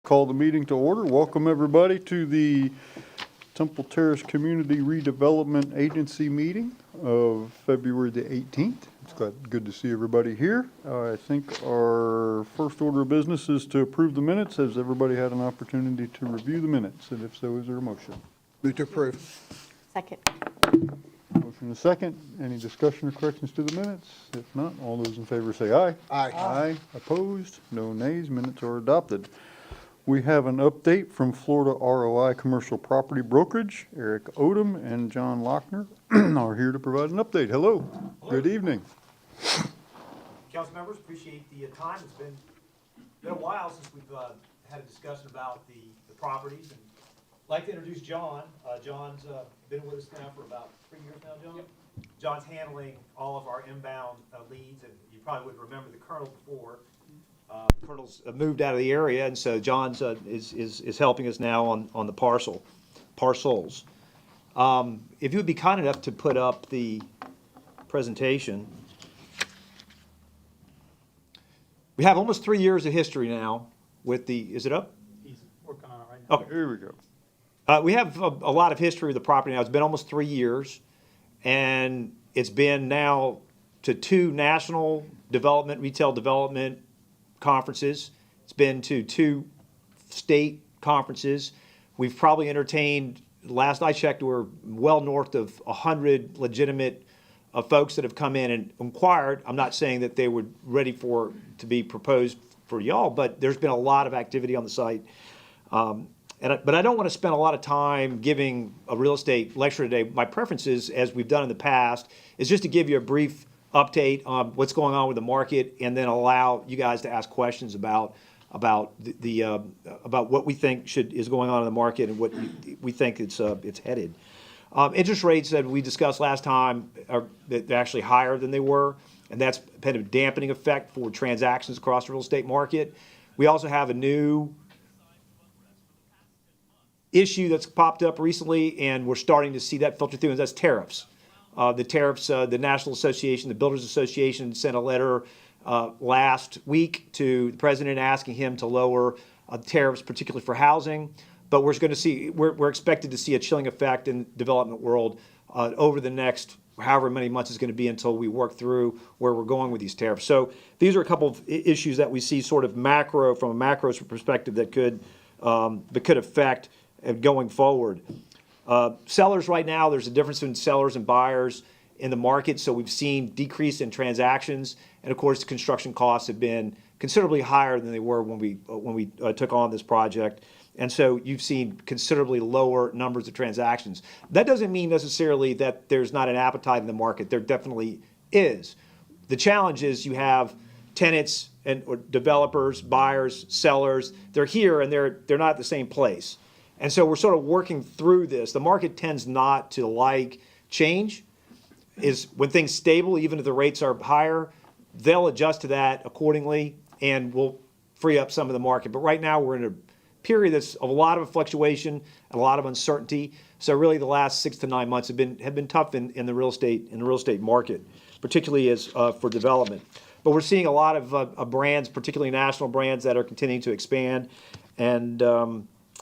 Call the meeting to order. Welcome everybody to the Temple Terrace Community Redevelopment Agency meeting of February the 18th. It's good to see everybody here. I think our first order of business is to approve the minutes. Has everybody had an opportunity to review the minutes? And if so, is there a motion? Move to approve. Second. Motion and a second. Any discussion or corrections to the minutes? If not, all those in favor say aye. Aye. Aye. Opposed? No nays. Minutes are adopted. We have an update from Florida ROI Commercial Property Brokerage. Eric Odom and John Lochner are here to provide an update. Hello. Good evening. Council members, appreciate the time. It's been a while since we've had a discussion about the properties. And I'd like to introduce John. John's been with us now for about 3 years now, John? Yep. John's handling all of our inbound leads, and you probably would remember the Colonel before. The Colonel's moved out of the area, and so John's is helping us now on the parcels. If you would be kind enough to put up the presentation. We have almost 3 years of history now with the, is it up? He's working on it right now. Okay. Here we go. We have a lot of history with the property now. It's been almost 3 years, and it's been now to 2 national development, retail development conferences. It's been to 2 state conferences. We've probably entertained, last I checked, we're well north of 100 legitimate folks that have come in and inquired. I'm not saying that they were ready to be proposed for y'all, but there's been a lot of activity on the site. But I don't want to spend a lot of time giving a real estate lecture today. My preference is, as we've done in the past, is just to give you a brief update on what's going on with the market, and then allow you guys to ask questions about about what we think is going on in the market and what we think it's headed. Interest rates that we discussed last time they're actually higher than they were, and that's had a dampening effect for transactions across the real estate market. We also have a new issue that's popped up recently, and we're starting to see that filter through, and that's tariffs. The tariffs, the National Association, the Builders Association sent a letter last week to the president asking him to lower tariffs, particularly for housing. But we're expected to see a chilling effect in the development world over the next however many months it's going to be until we work through where we're going with these tariffs. So these are a couple of issues that we see sort of from a macro perspective that could affect going forward. Sellers right now, there's a difference in sellers and buyers in the market, so we've seen decrease in transactions, and of course construction costs have been considerably higher than they were when we took on this project, and so you've seen considerably lower numbers of transactions. That doesn't mean necessarily that there's not an appetite in the market. There definitely is. The challenge is you have tenants or developers, buyers, sellers. They're here and they're not at the same place. And so we're sort of working through this. The market tends not to like change. Is when things stable, even if the rates are higher, they'll adjust to that accordingly and we'll free up some of the market. But right now we're in a period that's of a lot of fluctuation and a lot of uncertainty. So really the last 6 to 9 months have been tough in the real estate market, particularly as for development. But we're seeing a lot of brands, particularly national brands, that are continuing to expand, and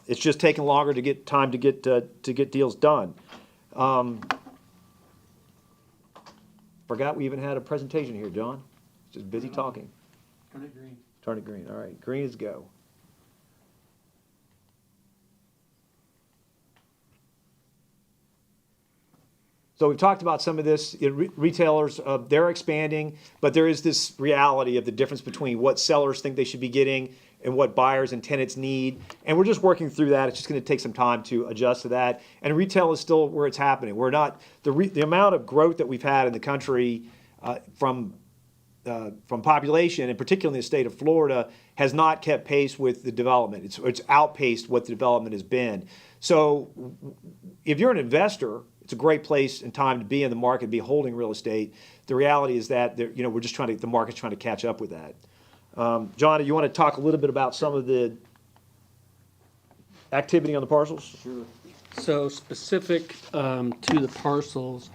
it's just taking longer to get deals done. Forgot we even had a presentation here, John. Just busy talking. Turn it green. Turn it green. All right, green is go. So we've talked about some of this. Retailers, they're expanding, but there is this reality of the difference between what sellers think they should be getting and what buyers and tenants need. And we're just working through that. It's just going to take some time to adjust to that. And retail is still where it's happening. We're not, the amount of growth that we've had in the country from population, and particularly in the state of Florida, has not kept pace with the development. It's outpaced what the development has been. So if you're an investor, it's a great place and time to be in the market, be holding real estate. The reality is that we're just the market's trying to catch up with that. John, do you want to talk a little bit about some of the activity on the parcels? Sure. So specific to the parcels,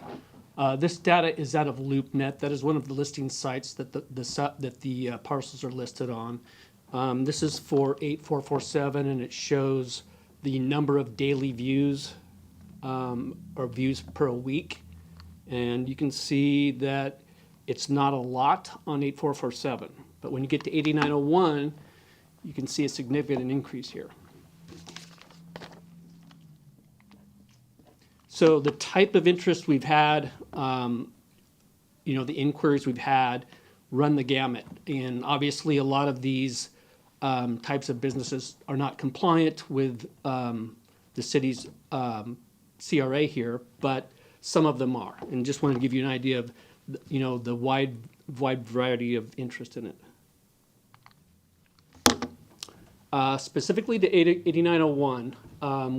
this data is out of LoopNet. That is one of the listing sites that the parcels are listed on. This is for 8447, and it shows the number of daily views, or views per week. And you can see that it's not a lot on 8447, but when you get to 8901, you can see a significant increase here. So the type of interest we've had, the inquiries we've had run the gamut. And obviously, a lot of these types of businesses are not compliant with the city's CRA here, but some of them are. And just wanted to give you an idea of, the wide variety of interest in it. Specifically to 8901,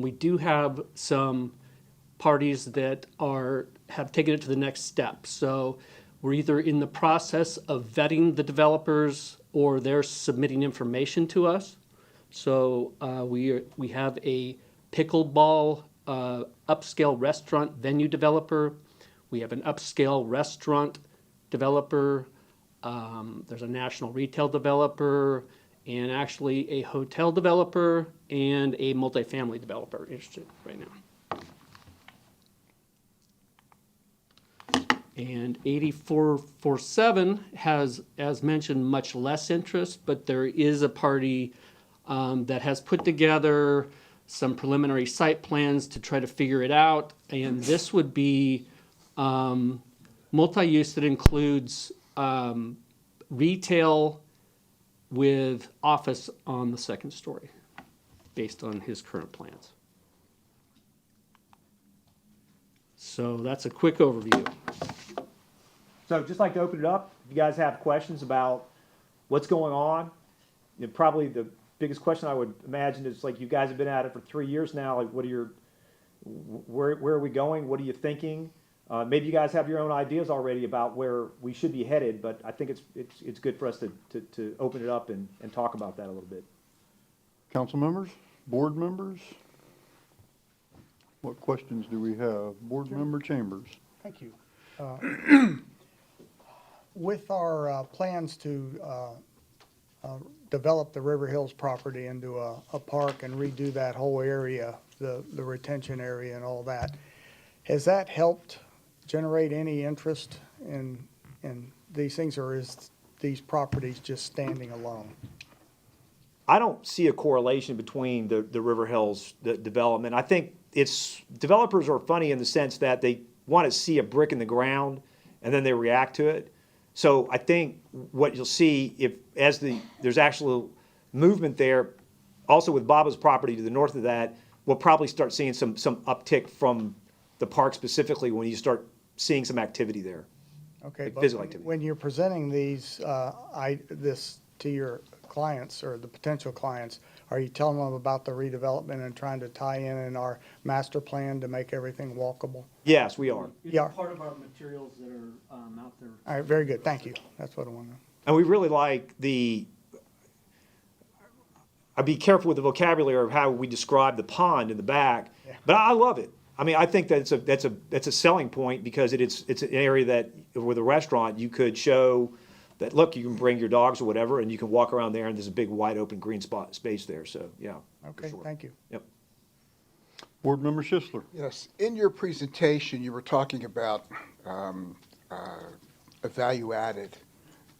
we do have some parties that have taken it to the next step. So we're either in the process of vetting the developers or they're submitting information to us. So we have a pickleball upscale restaurant venue developer. We have an upscale restaurant developer. There's a national retail developer, and actually a hotel developer and a multifamily developer interested right now. And 8447 has, as mentioned, much less interest, but there is a party that has put together some preliminary site plans to try to figure it out. And this would be multi-use that includes retail with office on the second story, based on his current plans. So that's a quick overview. So just like to open it up, if you guys have questions about what's going on, probably the biggest question I would imagine is, like, you guys have been at it for 3 years now, like, where are we going? What are you thinking? Maybe you guys have your own ideas already about where we should be headed, but I think it's good for us to open it up and talk about that a little bit. Council members, board members? What questions do we have? Board member Chambers. Thank you. With our plans to develop the River Hills property into a park and redo that whole area, the retention area and all that, has that helped generate any interest in these things, or is these properties just standing alone? I don't see a correlation between the River Hills development. I think developers are funny in the sense that they want to see a brick in the ground and then they react to it. So I think what you'll see, there's actual movement there, also with Baba's property to the north of that, we'll probably start seeing some uptick from the park specifically when you start seeing some activity there. Okay, Like but physical activity. when you're presenting this to your clients or the potential clients, are you telling them about the redevelopment and trying to tie in our master plan to make everything walkable? Yes, we are. It's Yeah. part of our materials that are out there. All right, very good, thank you. That's what I want to know. And we really like I'd be careful with the vocabulary of how we describe the pond in the back, Yeah. but I love it. I mean, I think that that's a selling point because it's an area that with a restaurant you could show that, look, you can bring your dogs or whatever, and you can walk around there, and there's a big wide open green space there. So yeah. for Okay, sure. thank you. Yep. Board member Schisler. Yes, in your presentation, you were talking about a value added.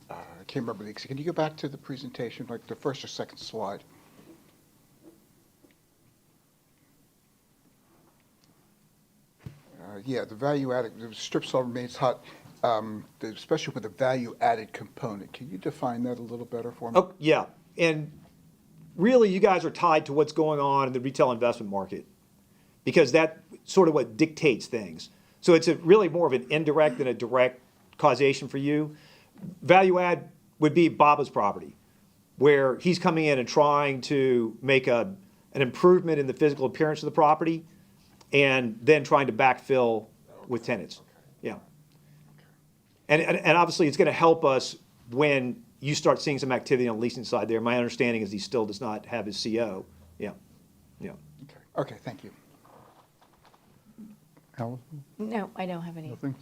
I can't remember the, can you go back to the presentation, like the first or second slide? Yeah, the value added, the strip cell remains hot, especially with the value added component. Can you define that a little better for me? Oh, yeah. And really, you guys are tied to what's going on in the retail investment market because that's sort of what dictates things. So it's really more of an indirect than a direct causation for you. Value add would be Baba's property, where he's coming in and trying to make an improvement in the physical appearance of the property and then trying to backfill with tenants. Yeah. And obviously, it's going to help us when you start seeing some activity on the leasing side there. My understanding is he still does not have his CO. Yeah. Yeah. Okay, thank you. Allison? No, I don't have any. Nothing?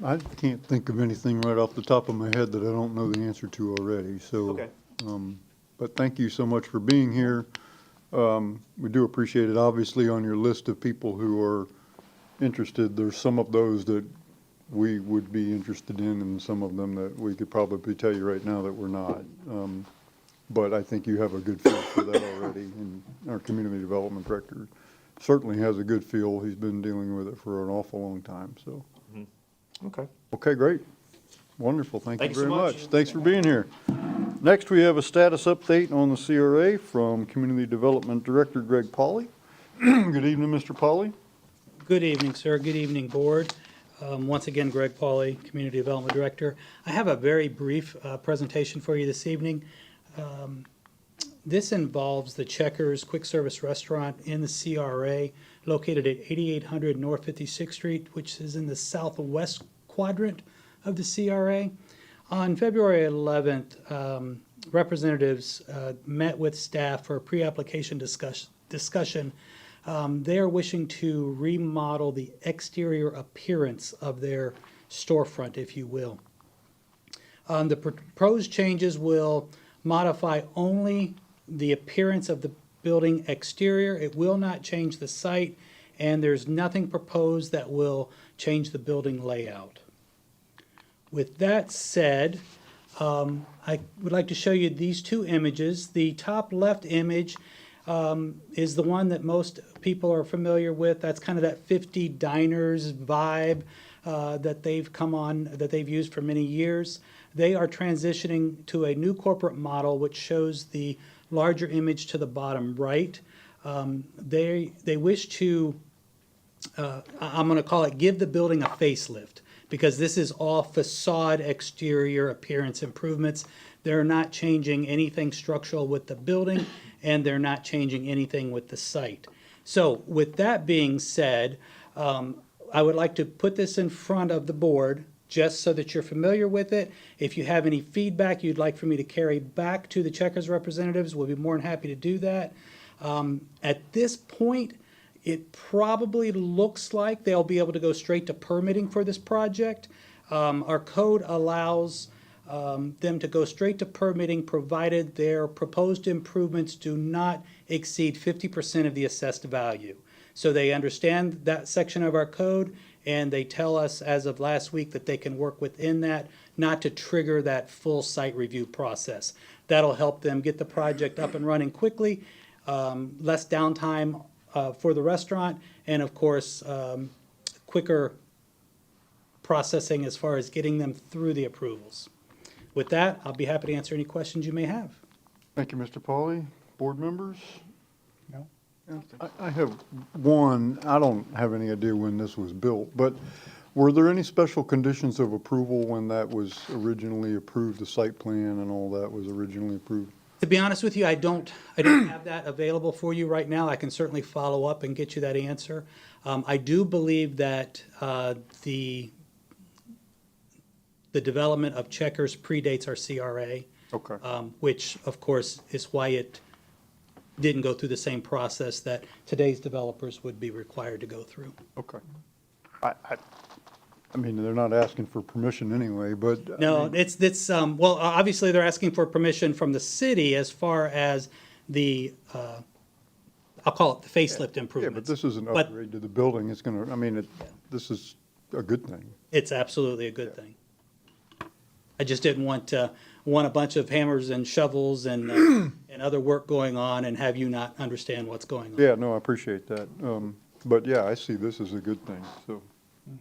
I can't think of anything right off the top of my head that I don't know the answer to already, so. Okay. But thank you so much for being here. We do appreciate it. Obviously, on your list of people who are interested, there's some of those that we would be interested in and some of them that we could probably tell you right now that we're not. But I think you have a good feel for that already, and our community development director certainly has a good feel. He's been dealing with it for an awful long time, so. Okay. Okay, great. Wonderful. Thank you Thank you so very much. much. Thanks for being here. Next, we have a status update on the CRA from Community Development Director Greg Pauley. Good evening, Mr. Pauley. Good evening, sir. Good evening, Board. Once again, Greg Pauley, Community Development Director. I have a very brief presentation for you this evening. This involves the Checkers Quick Service Restaurant in the CRA located at 8800 North 56th Street, which is in the southwest quadrant of the CRA. On February 11th, representatives met with staff for a pre-application discussion. They are wishing to remodel the exterior appearance of their storefront, if you will. The proposed changes will modify only the appearance of the building exterior. It will not change the site, and there's nothing proposed that will change the building layout. With that said, I would like to show you these two images. The top left image is the one that most people are familiar with. That's kind of that 50 diners vibe that they've used for many years. They are transitioning to a new corporate model which shows the larger image to the bottom right. They wish to, I'm going to call it, give the building a facelift, because this is all facade exterior appearance improvements. They're not changing anything structural with the building, and they're not changing anything with the site. So with that being said, I would like to put this in front of the board just so that you're familiar with it. If you have any feedback you'd like for me to carry back to the Checkers representatives, we'll be more than happy to do that. At this point, it probably looks like they'll be able to go straight to permitting for this project. Our code allows them to go straight to permitting provided their proposed improvements do not exceed 50% of the assessed value. So they understand that section of our code, and they tell us as of last week that they can work within that, not to trigger that full site review process. That'll help them get the project up and running quickly, less downtime for the restaurant, and of course, quicker processing as far as getting them through the approvals. With that, I'll be happy to answer any questions you may have. Thank you, Mr. Pauley. Board members? No? I have one. I don't have any idea when this was built, but were there any special conditions of approval when that was originally approved, the site plan and all that was originally approved? To be honest with you, I don't have that available for you right now. I can certainly follow up and get you that answer. I do believe that the development of Checkers predates our CRA. Okay. Which, of course, is why it didn't go through the same process that today's developers would be required to go through. Okay. I mean, they're not asking for permission anyway, but. I No, mean, it's well, obviously, they're asking for permission from the city as far as the, I'll call it the facelift Yeah, improvements. but this is an But upgrade to the building. It's gonna, I mean, this is a good thing. it's absolutely a good thing. I just didn't want a bunch of hammers and shovels and other work going on and have you not understand what's going on. Yeah, no, I appreciate that. But yeah, I see this as a good thing, so,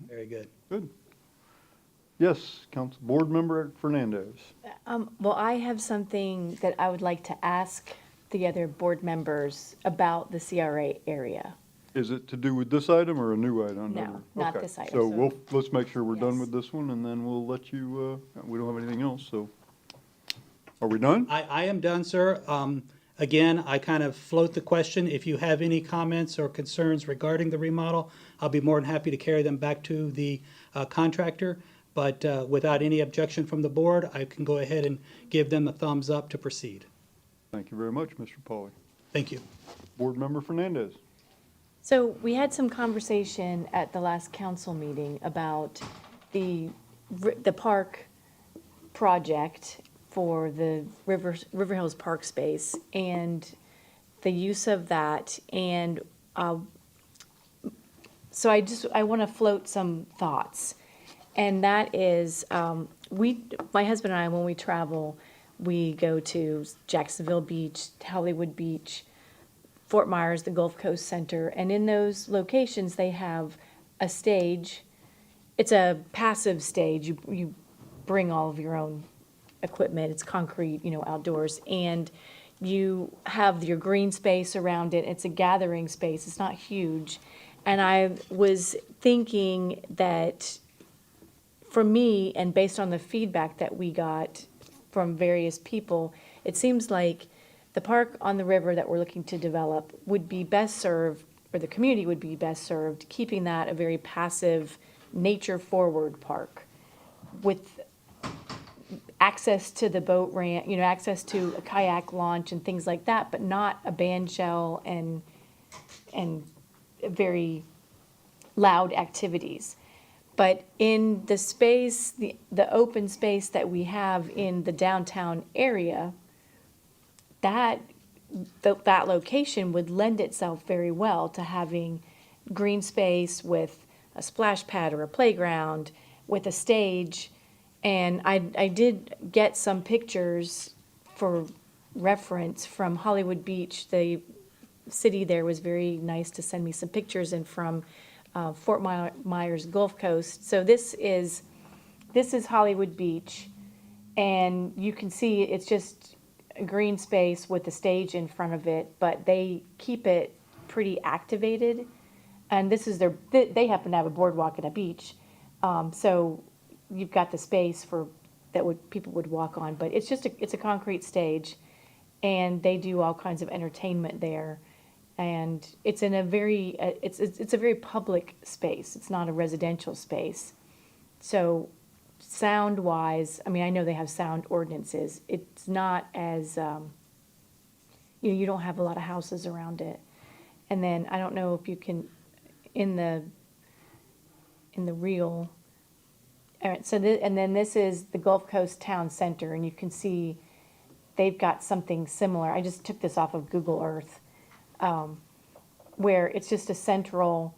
Very good. good. Yes, Council Board Member Fernandez. Well, I have something that I would like to ask the other board members about the CRA area. Is it to do with this item or a new item? No, not Okay, this item. So let's make sure we're done Yes. with this one, and then we'll let you, we don't have anything else, so. Are we done? I am done, sir. Again, I kind of float the question. If you have any comments or concerns regarding the remodel, I'll be more than happy to carry them back to the contractor. But without any objection from the board, I can go ahead and give them a thumbs up to proceed. Thank you very much, Mr. Pauley. Thank you. Board Member Fernandez. So we had some conversation at the last council meeting about the park project for the River Hills Park space and the use of that. And so I want to float some thoughts. And that is, my husband and I, when we travel, we go to Jacksonville Beach, Hollywood Beach, Fort Myers, the Gulf Coast Center. And in those locations, they have a stage. It's a passive stage. You bring all of your own equipment. It's concrete, outdoors. And you have your green space around it. It's a gathering space. It's not huge. And I was thinking that for me, and based on the feedback that we got from various people, it seems like the park on the river that we're looking to develop would be best served, or the community would be best served, keeping that a very passive, nature-forward park with access to the boat ramp, access to a kayak launch and things like that, but not a band shell and very loud activities. But in the space, the open space that we have in the downtown area, that location would lend itself very well to having green space with a splash pad or a playground, with a stage. And I did get some pictures for reference from Hollywood Beach. The city there was very nice to send me some pictures, and from Fort Myers Gulf Coast. So this is Hollywood Beach, and you can see it's just a green space with a stage in front of it, but they keep it pretty activated. And this is they happen to have a boardwalk and a beach, so you've got the space people would walk on. But it's a concrete stage, and they do all kinds of entertainment there. And it's in a very, it's a very public space. It's not a residential space. So sound-wise, I know they have sound ordinances. It's not as, you don't have a lot of houses around it. And then I don't know if you can, in the reel, all right, and then this is the Gulf Coast Town Center, and you can see they've got something similar. I just took this off of Google Earth. Where it's just a central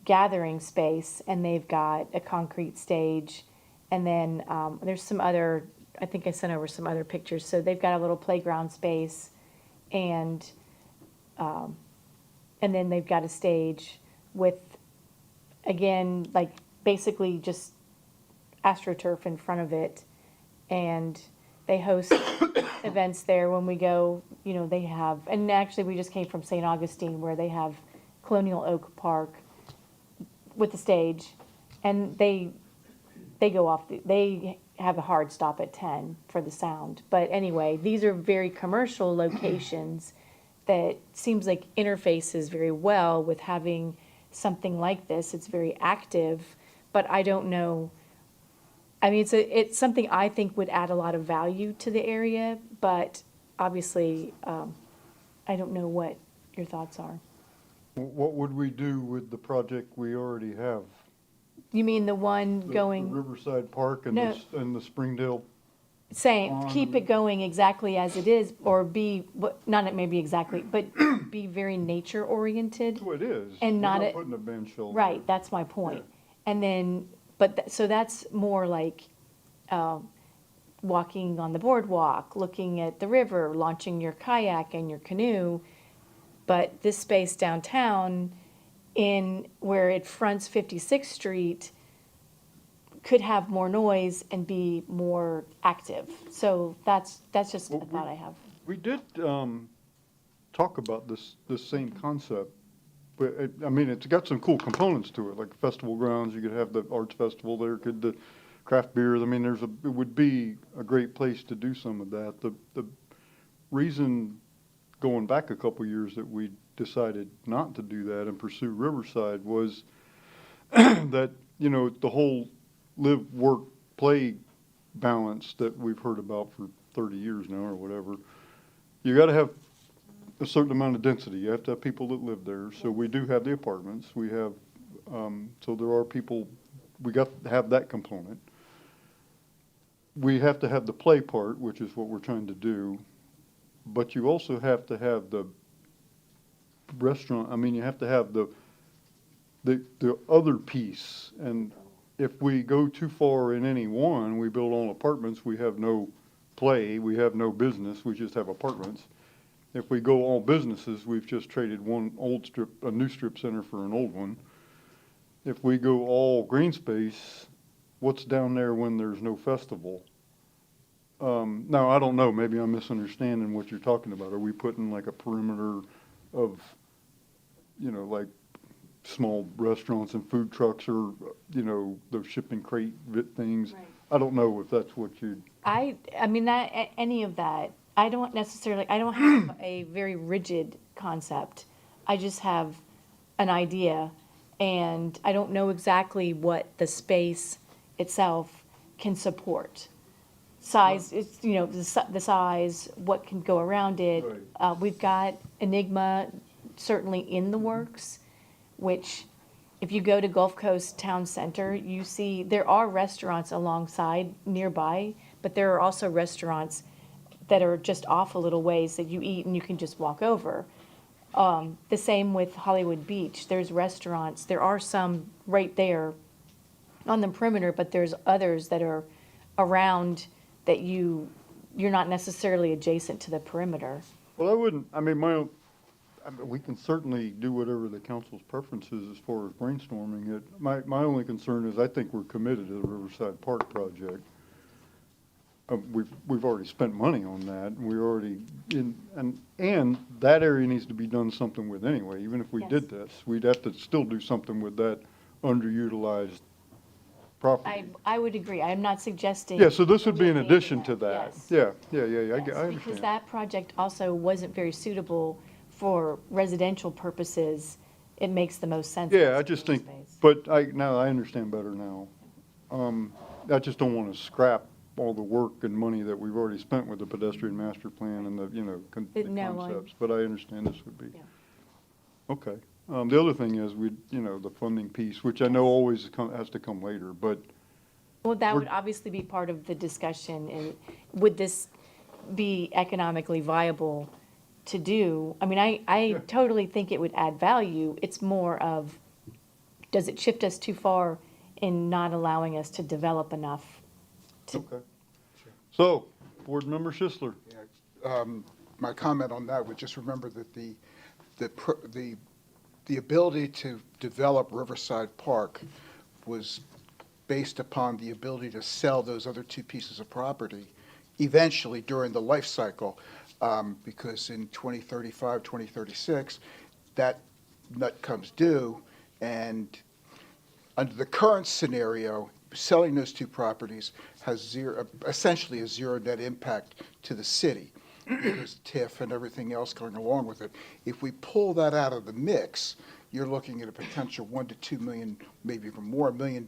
gathering space, and they've got a concrete stage, and then there's some other, I think I sent over some other pictures. So they've got a little playground space, and then they've got a stage with, again, like basically just AstroTurf in front of it, and they host events there when we go. They have, and actually we just came from St. Augustine, where they have Colonial Oak Park with the stage, and they go off, they have a hard stop at 10 for the sound. But anyway, these are very commercial locations that seems like interfaces very well with having something like this. It's very active, but I don't know. It's something I think would add a lot of value to the area, but obviously, I don't know what your thoughts are. What would we do with the project we already have? You mean the one The going, Riverside Park and No. and the Springdale? saying, keep it going exactly as it is, or not maybe exactly, but be very nature oriented? Oh, it is. And We're not not a- putting a bench shell there. Right, that's my point. And then, so that's more like walking on the boardwalk, looking at the river, launching your kayak and your canoe. But this space downtown, in where it fronts 56th Street, could have more noise and be more active. So that's just a Well, thought I have. We did talk about this same concept, but it's got some cool components to it, like festival grounds. You could have the arts festival there, the craft beers. It would be a great place to do some of that. The reason, going back a couple years, that we decided not to do that and pursue Riverside was that, the whole live, work, play balance that we've heard about for 30 years now or whatever. You got to have a certain amount of density. You have to have people that live there. So we do have the apartments. We have, so there are people we got to have that component. We have to have the play part, which is what we're trying to do, but you also have to have the restaurant, I mean, you have to have the other piece. And if we go too far in any one, we build all apartments, we have no play, we have no business, we just have apartments. If we go all businesses, we've just traded a new strip center for an old one. If we go all green space, what's down there when there's no festival? Now, I don't know, maybe I'm misunderstanding what you're talking about. Are we putting like a perimeter of, like small restaurants and food trucks or, those shipping crate things? Right. I don't know if that's what I mean, any of that, I don't have a very rigid concept. I just have an idea, and I don't know exactly what the space itself can support. Size, it's, the size, what can go around it. Right. We've got Enigma certainly in the works, which, if you go to Gulf Coast Town Center, you see there are restaurants alongside nearby, but there are also restaurants that are just off a little ways that you eat and you can just walk over. The same with Hollywood Beach. There's restaurants, there are some right there on the perimeter, but there's others that are around that you're not necessarily adjacent to the perimeter. Well, we can certainly do whatever the council's preference is as far as brainstorming it. My only concern is I think we're committed to the Riverside Park project. We've already spent money on that, and we're already and that area needs to be done something with anyway. Even if we did this, we'd have to still do something with that underutilized property. I would agree. I'm not suggesting. Yeah, so this would be in eliminating addition to that. Yes. Yeah, I Yes, understand. because that project also wasn't very suitable for residential purposes. It makes the most sense. Yeah, as I just green think, space. but now I understand better now. I just don't want to scrap all the work and money that we've already spent with the pedestrian master plan and the, the No, concepts, but I understand this would be. Yeah. Okay. The other thing is the funding piece, which I know always has to come later, but Well, that We're- would obviously be part of the discussion, and would this be economically viable to do? I mean, I totally think it would add value. It's more of, does it shift us too far in not allowing us to develop enough? okay. So, Board Member Schisler. My comment on that would just remember that the ability to develop Riverside Park was based upon the ability to sell those other two pieces of property eventually during the life cycle, because in 2035, 2036, that nut comes due, and under the current scenario, selling those two properties has essentially a zero net impact to the city, because TIF and everything else going along with it. If we pull that out of the mix, you're looking at a potential $1 to $2 million, maybe even more, $1 million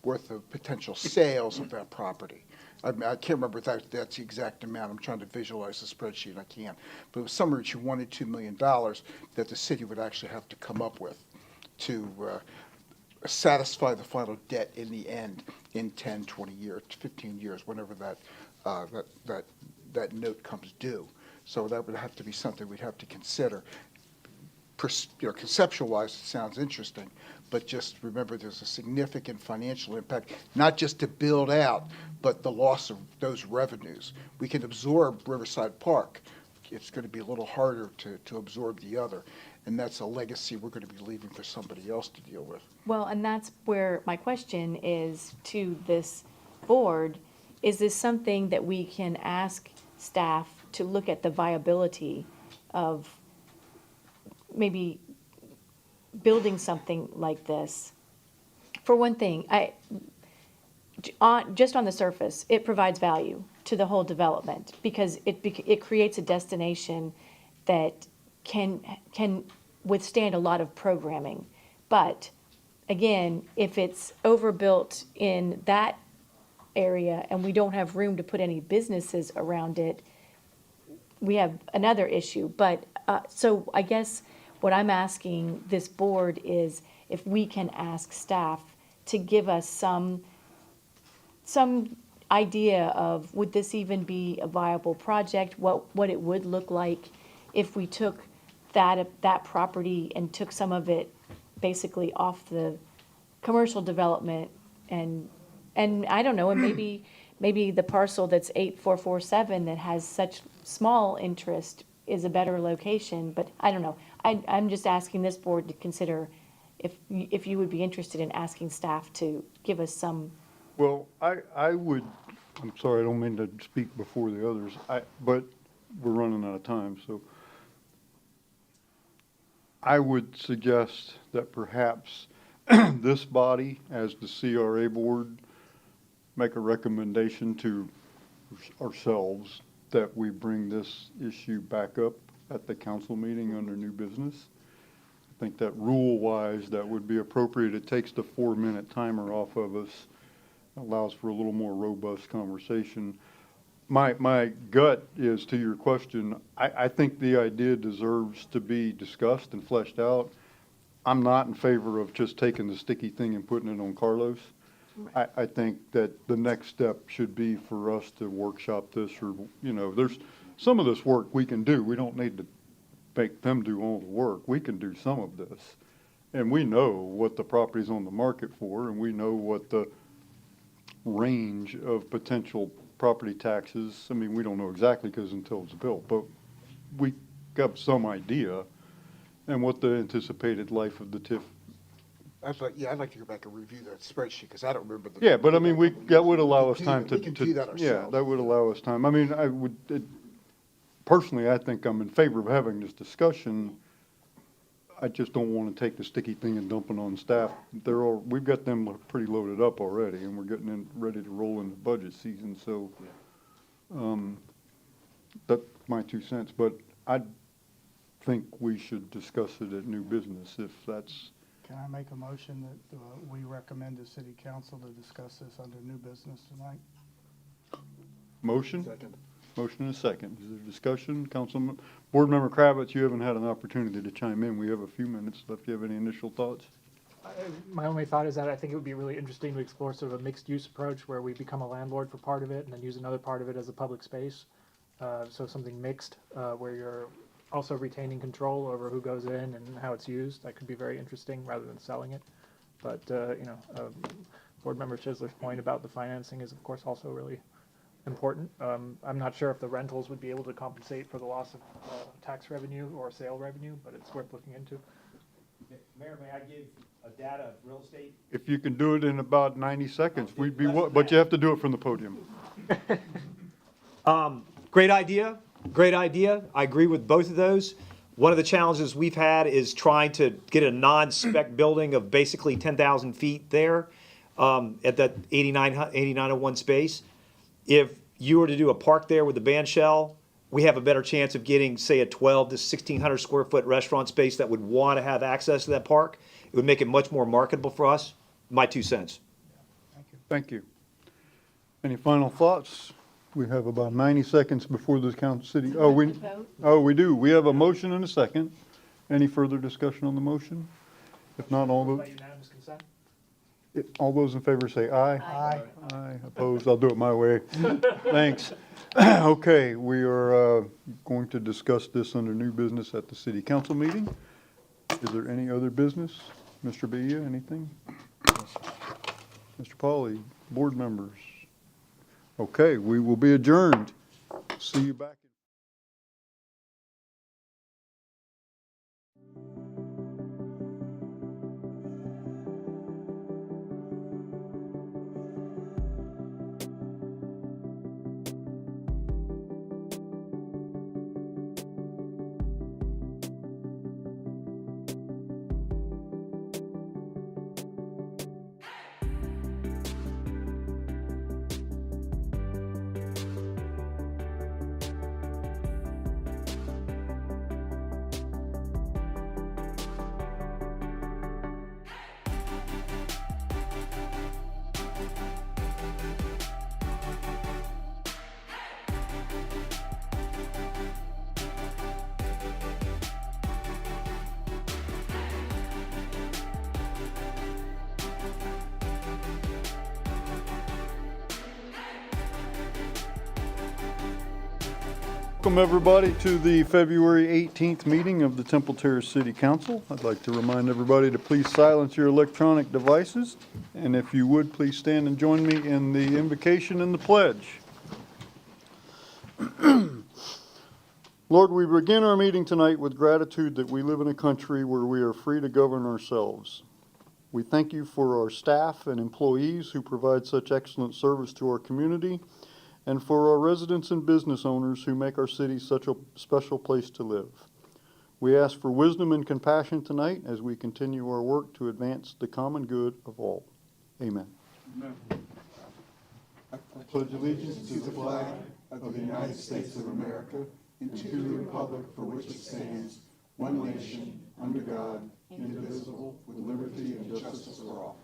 worth of potential sales of that property. I can't remember if that's the exact amount. I'm trying to visualize the spreadsheet. I can't. But it was somewhere between $1 to $2 million that the city would actually have to come up with to satisfy the final debt in the end in 10, 20 years, 15 years, whenever that note comes due. So that would have to be something we'd have to consider. Conceptual-wise, it sounds interesting, but just remember there's a significant financial impact, not just to build out, but the loss of those revenues. We can absorb Riverside Park. It's going to be a little harder to absorb the other, and that's a legacy we're going to be leaving for somebody else to deal with. Well, and that's where my question is to this board. Is this something that we can ask staff to look at the viability of maybe building something like this? For one thing, just on the surface, it provides value to the whole development because it creates a destination that can withstand a lot of programming. But again, if it's overbuilt in that area and we don't have room to put any businesses around it, we have another issue. But so I guess what I'm asking this board is if we can ask staff to give us some idea of, would this even be a viable project? What it would look like if we took that property and took some of it basically off the commercial development and I don't know, and maybe the parcel that's 8447 that has such small interest is a better location, but I don't know. I'm just asking this board to consider if you would be interested in asking staff to give us some. Well, I would, I'm sorry, I don't mean to speak before the others, but we're running out of time, so I would suggest that perhaps this body, as the CRA board, make a recommendation to ourselves that we bring this issue back up at the council meeting under new business. I think that rule-wise, that would be appropriate. It takes the 4-minute timer off of us, allows for a little more robust conversation. My gut is, to your question, I think the idea deserves to be discussed and fleshed out. I'm not in favor of just taking the sticky thing and putting it on Carlos. I think that the next step should be for us to workshop this, or, there's some of this work we can do. We don't need to make them do all the work. We can do some of this. And we know what the property's on the market for, and we know what the range of potential property taxes. I mean, we don't know exactly because until it's built, but we got some idea, and what the anticipated life of the TIF. I'd like to go back and review that spreadsheet, because I don't remember the. Yeah, but I mean, that would allow us time to. We can do that Yeah, ourselves. that would allow us time. I mean, personally, I think I'm in favor of having this discussion. I just don't want to take the sticky thing and dump it on staff. We've got them pretty loaded up already, and we're getting ready to roll into budget season, so, that's my 2 cents, but I think we should discuss it at new business if that's. Can I make a motion that we recommend to city council to discuss this under new business tonight? Motion? Second. Motion and a second. Is there discussion? Board Member Kravitz, you haven't had an opportunity to chime in. We have a few minutes left. Do you have any initial thoughts? My only thought is that I think it would be really interesting to explore sort of a mixed-use approach where we become a landlord for part of it and then use another part of it as a public space. So something mixed where you're also retaining control over who goes in and how it's used. That could be very interesting rather than selling it. But, Board Member Chisler's point about the financing is, of course, also really important. I'm not sure if the rentals would be able to compensate for the loss of tax revenue or sale revenue, but it's worth looking into. Mayor, may I give a data of real estate? If you can do it in about 90 seconds, we'd be, but you have to do it from the podium. Great idea. Great idea. I agree with both of those. One of the challenges we've had is trying to get a non-spec building of basically 10,000 feet there at that 8901 space. If you were to do a park there with the band shell, we have a better chance of getting, say, a 12 to 1,600 square foot restaurant space that would want to have access to that park. It would make it much more marketable for us. My 2 cents. Thank you. Any final thoughts? We have about 90 seconds before the city. We do. We have a motion and a second. Any further discussion on the motion? If not, all By those, unanimous consent? all those in favor say aye. Aye. Aye. Opposed? I'll do it my way. Thanks. Okay, we are going to discuss this under new business at the city council meeting. Is there any other business? Mr. Bia, anything? Mr. Pauly, board members? Okay, we will be adjourned. See you back. Welcome, everybody, to the February 18th meeting of the Temple Terrace City Council. I'd like to remind everybody to please silence your electronic devices, and if you would, please stand and join me in the invocation and the pledge. Lord, we begin our meeting tonight with gratitude that we live in a country where we are free to govern ourselves. We thank you for our staff and employees who provide such excellent service to our community, and for our residents and business owners who make our city such a special place to live. We ask for wisdom and compassion tonight as we continue our work to advance the common good of all. Amen. Amen. I pledge allegiance to the flag of the United States of America and to the republic for which it stands, one nation, under God, indivisible, with liberty and justice for all.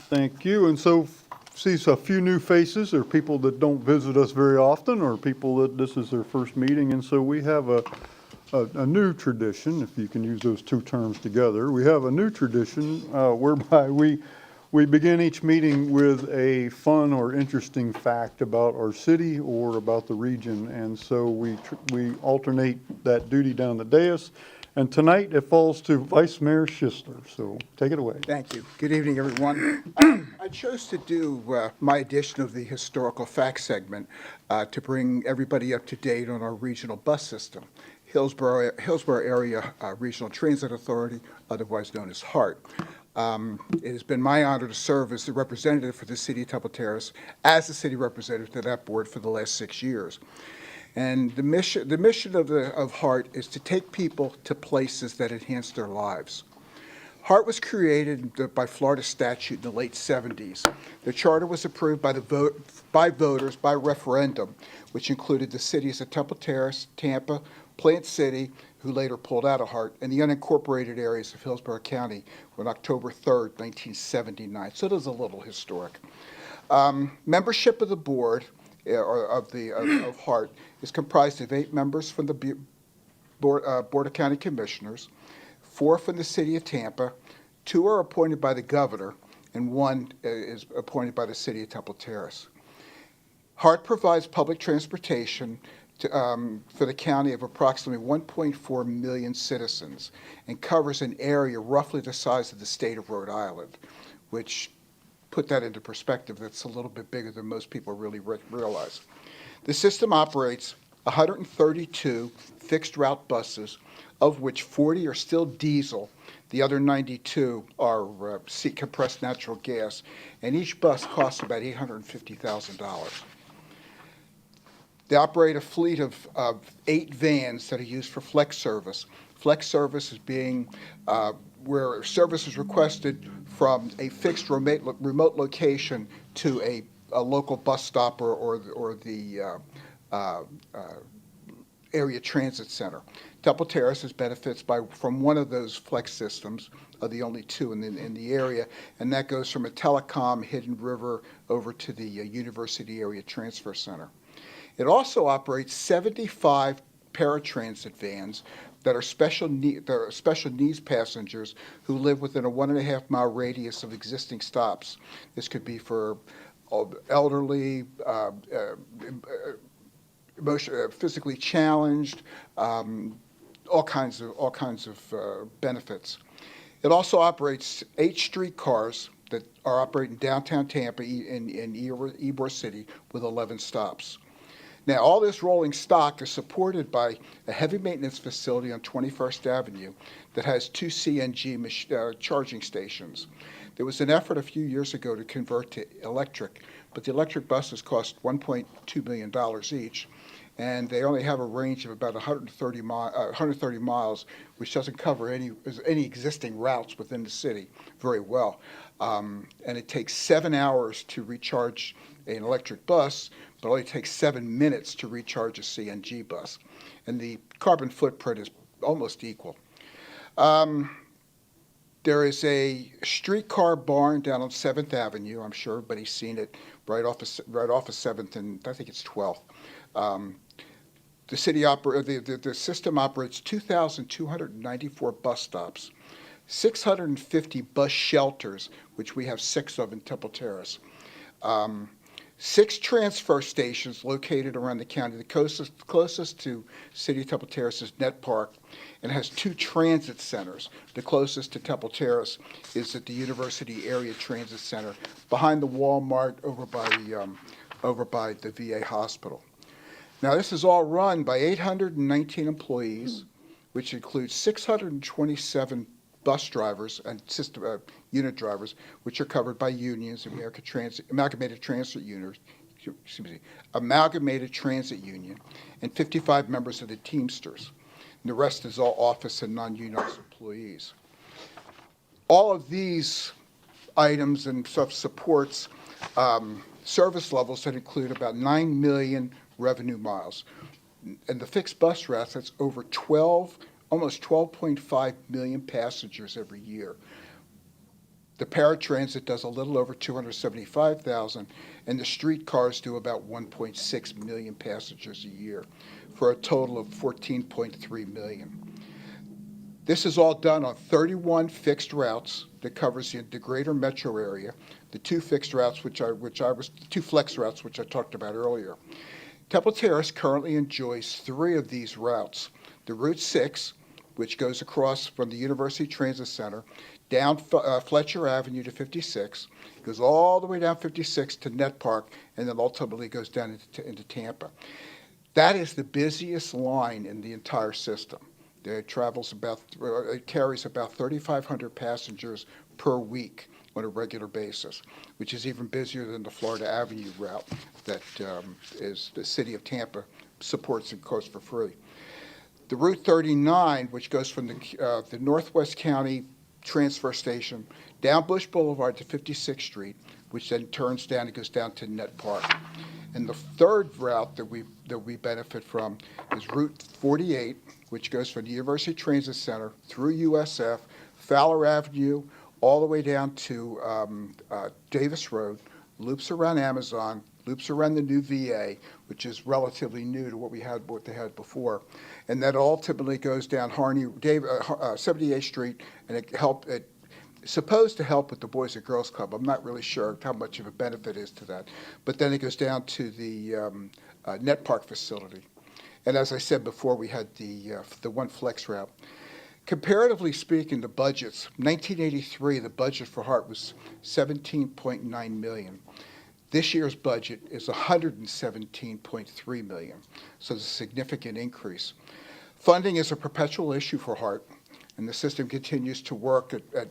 Thank you. And so, see a few new faces, or people that don't visit us very often, or people that this is their first meeting. And so we have a new tradition, if you can use those two terms together. We have a new tradition whereby we begin each meeting with a fun or interesting fact about our city or about the region. And so we alternate that duty down the dais. And tonight it falls to Vice Mayor Schistler. So take it away. Thank you. Good evening, everyone. I chose to do my edition of the historical facts segment to bring everybody up to date on our regional bus system. Hillsborough Area Regional Transit Authority, otherwise known as HART. It has been my honor to serve as the representative for the city of Temple Terrace, as the city representative to that board for the last 6 years. And the mission of HART is to take people to places that enhance their lives. HART was created by Florida statute in the late 70s. The charter was approved by voters by referendum, which included the cities of Temple Terrace, Tampa, Plant City, who later pulled out of HART, and the unincorporated areas of Hillsborough County on October 3rd, 1979. So it is a little historic. Membership of the board of HART is comprised of 8 members from the Board of County Commissioners, 4 from the city of Tampa, 2 are appointed by the governor, and 1 is appointed by the city of Temple Terrace. HART provides public transportation for the county of approximately 1.4 million citizens and covers an area roughly the size of the state of Rhode Island, which, put that into perspective, that's a little bit bigger than most people really realize. The system operates 132 fixed route buses, of which 40 are still diesel. The other 92 are compressed natural gas, and each bus costs about $850,000. They operate a fleet of 8 vans that are used for flex service. Flex service is being where service is requested from a fixed remote location to a local bus stop or the area transit center. Temple Terrace benefits from one of those flex systems, the only 2 in the area, and that goes from a telecom Hidden River over to the University Area Transfer Center. It also operates 75 paratransit vans that are special needs passengers who live within a 1.5-mile radius of existing stops. This could be for elderly, physically challenged, all kinds of benefits. It also operates 8 streetcars that are operating downtown Tampa in Ybor City with 11 stops. Now, all this rolling stock is supported by a heavy maintenance facility on 21st Avenue that has 2 CNG charging stations. There was an effort a few years ago to convert to electric, but the electric buses cost $1.2 million each, and they only have a range of about 130 miles, which doesn't cover any existing routes within the city very well. And it takes 7 hours to recharge an electric bus, but only takes 7 minutes to recharge a CNG bus. And the carbon footprint is almost equal. There is a streetcar barn down on 7th Avenue. I'm sure everybody's seen it, right off of 7th and I think it's 12th. The system operates 2,294 bus stops, 650 bus shelters, which we have 6 of in Temple Terrace. 6 transfer stations located around the county. The closest to City of Temple Terrace is Net Park, and has 2 transit centers. The closest to Temple Terrace is at the University Area Transit Center, behind the Walmart over by the VA hospital. Now, this is all run by 819 employees, which includes 627 bus drivers and unit drivers, which are covered by unions, Amalgamated Transit Union, and 55 members of the Teamsters. And the rest is all office and non-unionized employees. All of these items and stuff supports service levels that include about 9 million revenue miles. And the fixed bus routes, that's over almost 12.5 million passengers every year. The paratransit does a little over 275,000, and the streetcars do about 1.6 million passengers a year, for a total of 14.3 million. This is all done on 31 fixed routes that covers the greater metro area, the 2 fixed routes, the 2 flex routes, which I talked about earlier. Temple Terrace currently enjoys 3 of these routes. The Route 6, which goes across from the University Transit Center, down Fletcher Avenue to 56, goes all the way down 56 to Net Park, and then ultimately goes down into Tampa. That is the busiest line in the entire system. It carries about 3,500 passengers per week on a regular basis, which is even busier than the Florida Avenue route that is the City of Tampa supports and costs for free. The Route 39, which goes from the Northwest County transfer station down Bush Boulevard to 56th Street, which then turns down and goes down to Net Park. And the third route that we benefit from is Route 48, which goes from the University Transit Center through USF, Fowler Avenue, all the way down to Davis Road, loops around Amazon, loops around the new VA, which is relatively new to what they had before, and that ultimately goes down 78th Street, and it's supposed to help with the Boys and Girls Club. I'm not really sure how much of a benefit is to that, but then it goes down to the Net Park facility, and as I said before, we had the 1 flex route. Comparatively speaking, the budgets, 1983, the budget for Hart was $17.9 million. This year's budget is $117.3 million, so it's a significant increase. Funding is a perpetual issue for Hart, and the system continues to work at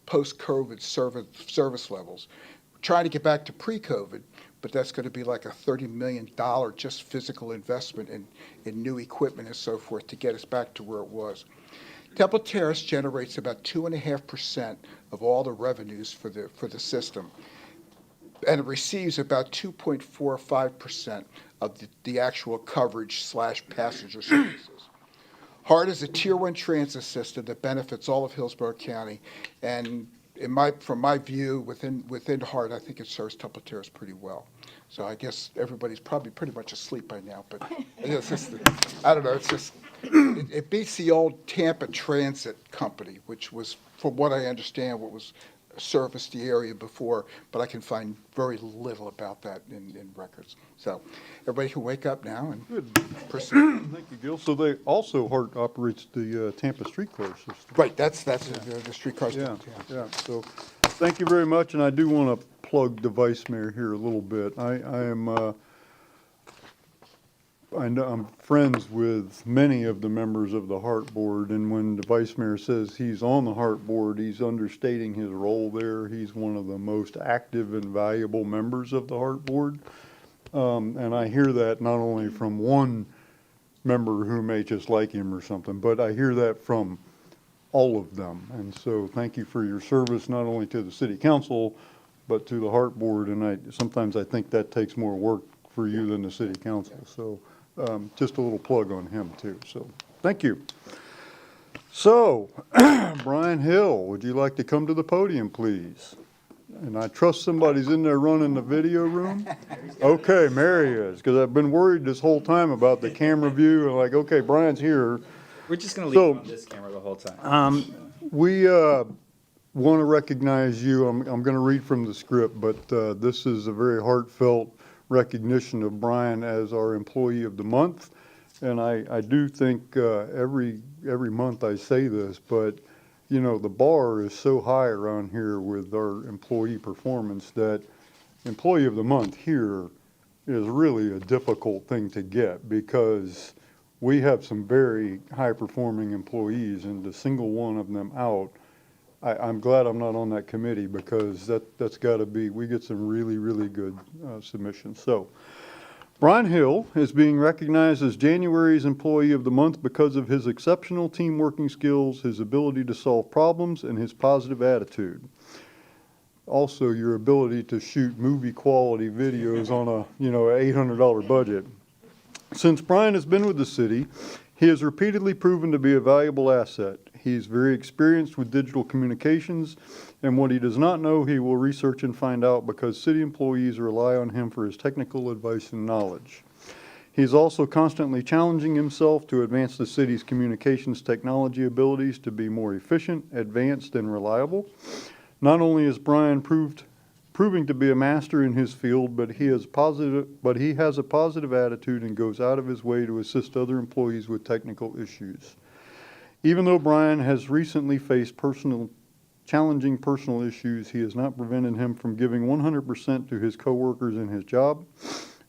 post-COVID service levels. We're trying to get back to pre-COVID, but that's going to be like a $30 million just physical investment in new equipment and so forth to get us back to where it was. Temple Terrace generates about 2.5% of all the revenues for the system, and it receives about 2.45% of the actual coverage / passenger services. Hart is a Tier 1 transit system that benefits all of Hillsborough County, and from my view, within Hart, I think it serves Temple Terrace pretty well. So I guess everybody's probably pretty much asleep by now, but it's just, I don't know, it's just, it beats the old Tampa Transit Company, which was, from what I understand, what was serviced the area before, but I can find very little about that in records. So everybody can wake up now and proceed. Thank you, Gil. So Hart operates the Tampa streetcar system. Right, that's the streetcars. Yeah, yeah. So thank you very much, and I do want to plug the Vice Mayor here a little bit. I know I'm friends with many of the members of the Hart Board, and when the Vice Mayor says he's on the Hart Board, he's understating his role there. He's one of the most active and valuable members of the Hart Board. And I hear that not only from one member who may just like him or something, but I hear that from all of them. And so thank you for your service, not only to the City Council, but to the Hart Board. And sometimes I think that takes more work for you than the City Council. So just a little plug on him too. So thank you. So Brian Hill, would you like to come to the podium, please? And I trust somebody's in there running the video room. Okay, Mary is, because I've been worried this whole time about the camera view, and like, okay, Brian's here. We're just going to leave it on this camera the whole time. We want to recognize you. I'm going to read from the script, but this is a very heartfelt recognition of Brian as our Employee of the Month. And I do think every month I say this, but you know, the bar is so high around here with our employee performance that Employee of the Month here is really a difficult thing to get, because we have some very high-performing employees, and to single one of them out, I'm glad I'm not on that committee, because that's got to be, we get some really, really good submissions. So, Brian Hill is being recognized as January's Employee of the Month because of his exceptional team working skills, his ability to solve problems, and his positive attitude. Also, your ability to shoot movie-quality videos on a, you know, $800 budget. Since Brian has been with the city, he has repeatedly proven to be a valuable asset. He's very experienced with digital communications, and what he does not know, he will research and find out, because city employees rely on him for his technical advice and knowledge. He is also constantly challenging himself to advance the city's communications technology abilities to be more efficient, advanced, and reliable. Not only is Brian proving to be a master in his field, but he has a positive attitude and goes out of his way to assist other employees with technical issues. Even though Brian has recently faced challenging personal issues, he has not prevented him from giving 100% to his coworkers in his job.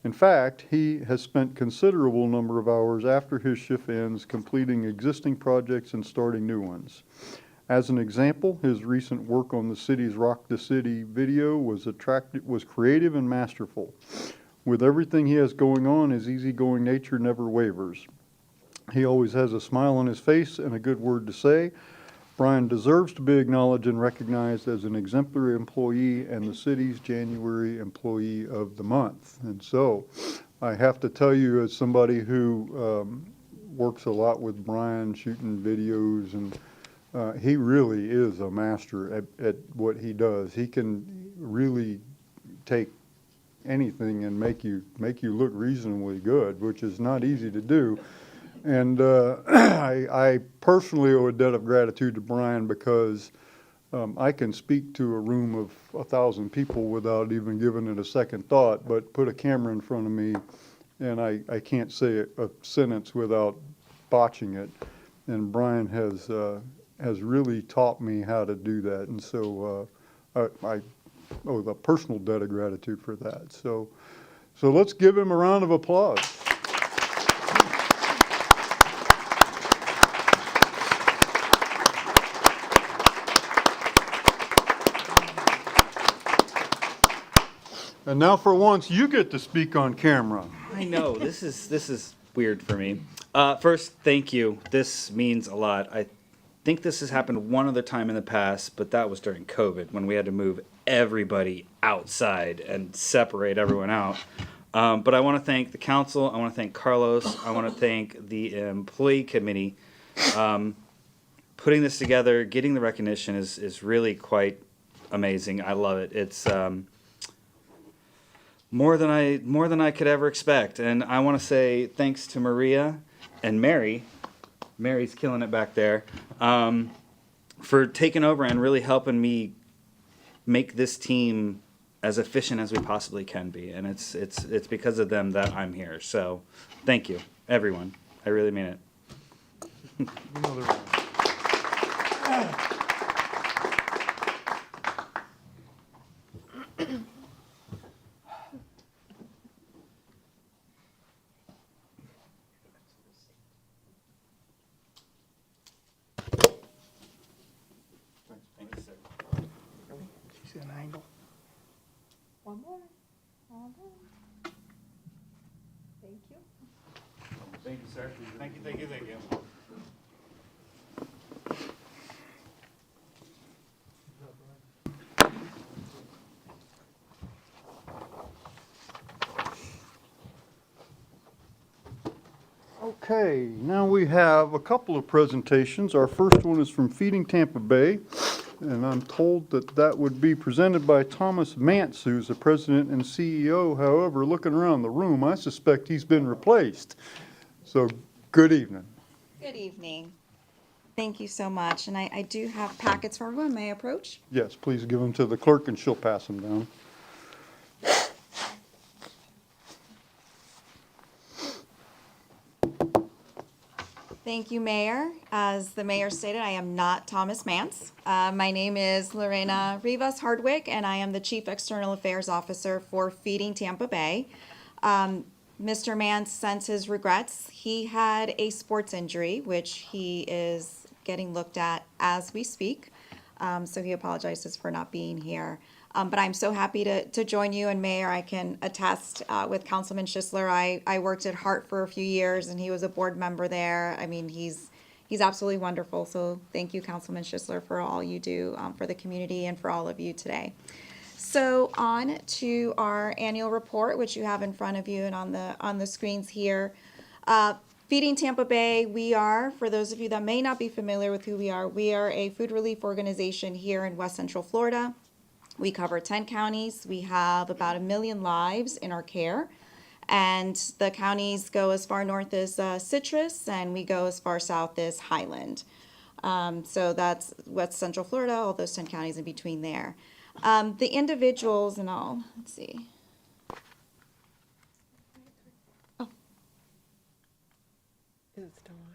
In fact, he has spent considerable number of hours after his shift ends completing existing projects and starting new ones. As an example, his recent work on the city's Rock the City video was creative and masterful. With everything he has going on, his easygoing nature never wavers. He always has a smile on his face and a good word to say. Brian deserves to be acknowledged and recognized as an exemplary employee and the city's January Employee of the Month. And so, I have to tell you, as somebody who works a lot with Brian, shooting videos, and he really is a master at what he does. He can really take anything and make you look reasonably good, which is not easy to do. And I personally owe a debt of gratitude to Brian, because I can speak to a room of 1,000 people without even giving it a second thought, but put a camera in front of me and I can't say a sentence without botching it. And Brian has really taught me how to do that. And so I owe a personal debt of gratitude for that. So let's give him a round of applause. And now for once, you get to speak on camera. I know, this is weird for me. First, thank you. This means a lot. I think this has happened one other time in the past, but that was during COVID, when we had to move everybody outside and separate everyone out. But I want to thank the council. I want to thank Carlos. I want to thank the employee committee. Putting this together, getting the recognition is really quite amazing. I love it. It's more than I could ever expect. And I want to say thanks to Maria and Mary. Mary's killing it back there, for taking over and really helping me make this team as efficient as we possibly can be. And it's because of them that I'm here. So thank you, everyone. I really mean it. See an angle? One more. Thank you. Thank you, sir. Thank you. Okay, now we have a couple of presentations. Our first one is from Feeding Tampa Bay, and I'm told that would be presented by Thomas Mantz, who's the president and CEO. However, looking around the room, I suspect he's been replaced. So, good evening. Good evening. Thank you so much. And I do have packets for everyone. May I approach? Yes, please give them to the clerk and she'll pass them down. Thank you, Mayor. As the mayor stated, I am not Thomas Mance. My name is Lorena Rivas Hardwick, and I am the Chief External Affairs Officer for Feeding Tampa Bay. Mr. Mance sends his regrets. He had a sports injury, which he is getting looked at as we speak. So he apologizes for not being here. But I'm so happy to join you, and Mayor, I can attest with Councilman Schisler. I worked at Hart for a few years, and he was a board member there. I mean, he's absolutely wonderful. So thank you, Councilman Schisler, for all you do for the community and for all of you today. So on to our annual report, which you have in front of you and on the screens here. Feeding Tampa Bay, we are, for those of you that may not be familiar with who we are a food relief organization here in West Central Florida. We cover 10 counties. We have about 1 million lives in our care. And the counties go as far north as Citrus, and we go as far south as Highland. So that's West Central Florida, all those 10 counties in between there. The individuals and all, let's see. Is it still on?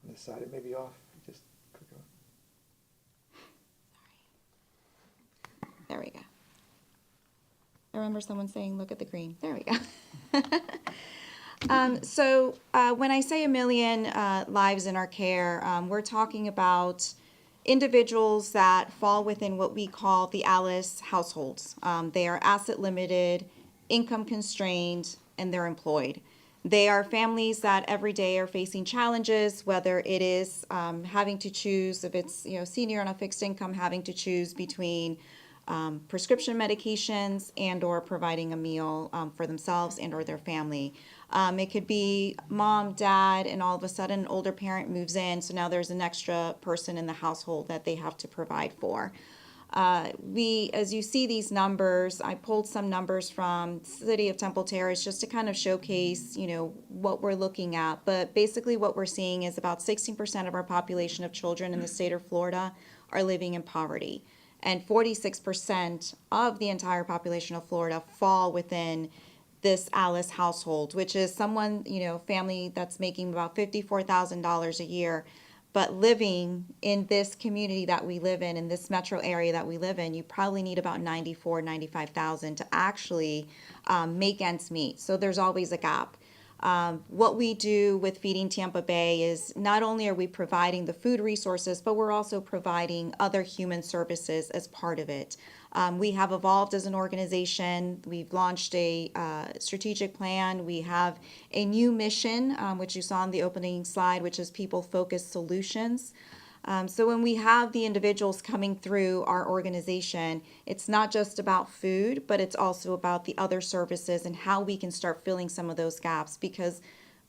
On this side, it may be off. Just click on. There we go. I remember someone saying, look at the green. There we go. So when I say 1 million lives in our care, we're talking about individuals that fall within what we call the ALICE households. They are asset limited, income constrained, and they're employed. They are families that every day are facing challenges, whether it is having to choose, if it's senior on a fixed income, having to choose between prescription medications and or providing a meal for themselves and or their family. It could be mom, dad, and all of a sudden an older parent moves in, so now there's an extra person in the household that they have to provide for. As you see these numbers, I pulled some numbers from the city of Temple Terrace just to kind of showcase, what we're looking at. But basically what we're seeing is about 16% of our population of children in the state of Florida are living in poverty. And 46% of the entire population of Florida fall within this ALICE household, which is someone, family that's making about $54,000 a year. But living in this community that we live in this metro area that we live in, you probably need about $95,000 to actually make ends meet. So there's always a gap. What we do with Feeding Tampa Bay is not only are we providing the food resources, but we're also providing other human services as part of it. We have evolved as an organization. We've launched a strategic plan. We have a new mission, which you saw on the opening slide, which is people-focused solutions. So when we have the individuals coming through our organization, it's not just about food, but it's also about the other services and how we can start filling some of those gaps. Because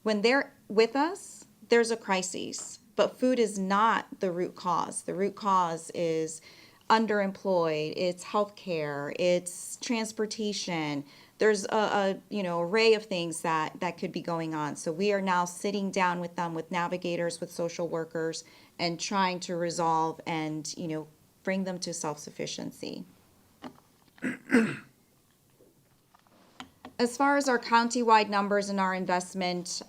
when they're with us, there's a crisis, but food is not the root cause. The root cause is underemployed, it's healthcare, it's transportation. There's a array of things that could be going on. So we are now sitting down with them, with navigators, with social workers, and trying to resolve and bring them to self-sufficiency. As far as our county-wide numbers and our investment,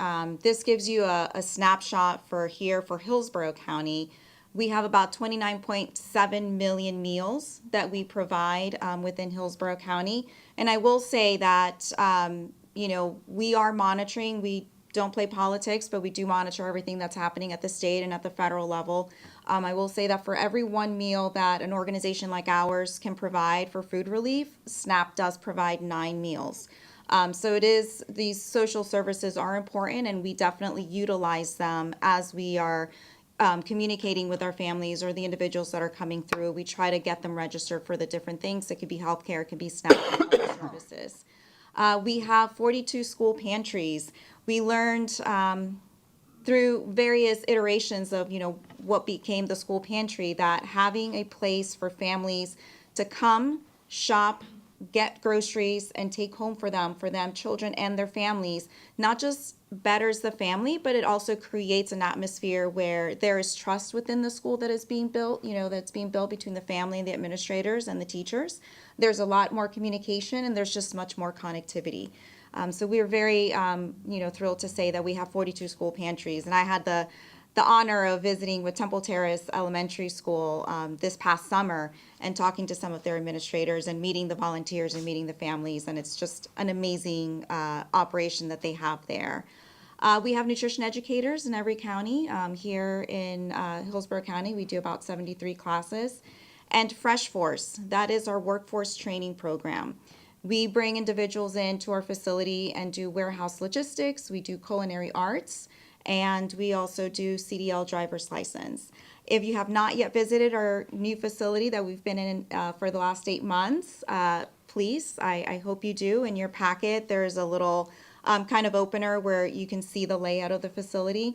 this gives you a snapshot for Hillsborough County. We have about 29.7 million meals that we provide within Hillsborough County. And I will say that, we are monitoring. We don't play politics, but we do monitor everything that's happening at the state and at the federal level. I will say that for every one meal that an organization like ours can provide for food relief, SNAP does provide 9 meals. So these social services are important, and we definitely utilize them as we are communicating with our families or the individuals that are coming through. We try to get them registered for the different things. It could be healthcare, it could be SNAP and other services. We have 42 school pantries. We learned through various iterations of what became the school pantry that having a place for families to come, shop, get groceries and take home for them, children and their families, not just betters the family, but it also creates an atmosphere where there is trust within the school that is being built, that's being built between the family and the administrators and the teachers. There's a lot more communication and there's just much more connectivity. So we are very, thrilled to say that we have 42 school pantries. And I had the honor of visiting with Temple Terrace Elementary School this past summer and talking to some of their administrators and meeting the volunteers and meeting the families. And it's just an amazing operation that they have there. We have nutrition educators in every county. Here in Hillsborough County, we do about 73 classes. And Fresh Force, that is our workforce training program. We bring individuals into our facility and do warehouse logistics. We do culinary arts. And we also do CDL driver's license. If you have not yet visited our new facility that we've been in for the last 8 months, please, I hope you do. In your packet, there's a little kind of opener where you can see the layout of the facility.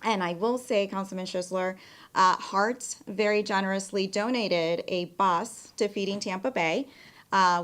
And I will say, Councilman Schisler, Hart very generously donated a bus to Feeding Tampa Bay.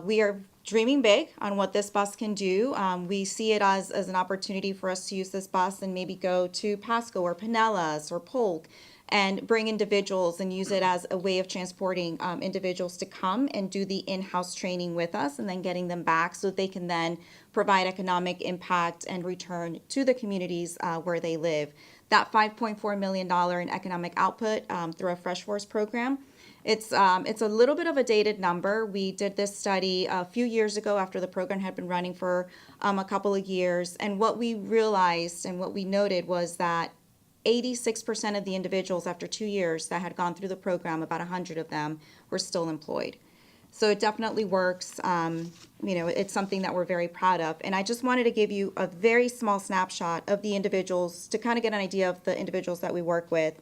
We are dreaming big on what this bus can do. We see it as an opportunity for us to use this bus and maybe go to Pasco or Pinellas or Polk and bring individuals and use it as a way of transporting individuals to come and do the in-house training with us and then getting them back so that they can then provide economic impact and return to the communities where they live. That $5.4 million in economic output through a Fresh Force program, it's a little bit of a dated number. We did this study a few years ago after the program had been running for a couple of years. And what we realized and what we noted was that 86% of the individuals after 2 years that had gone through the program, about 100 of them, were still employed. So it definitely works. It's something that we're very proud of. And I just wanted to give you a very small snapshot of the individuals to kind of get an idea of the individuals that we work with.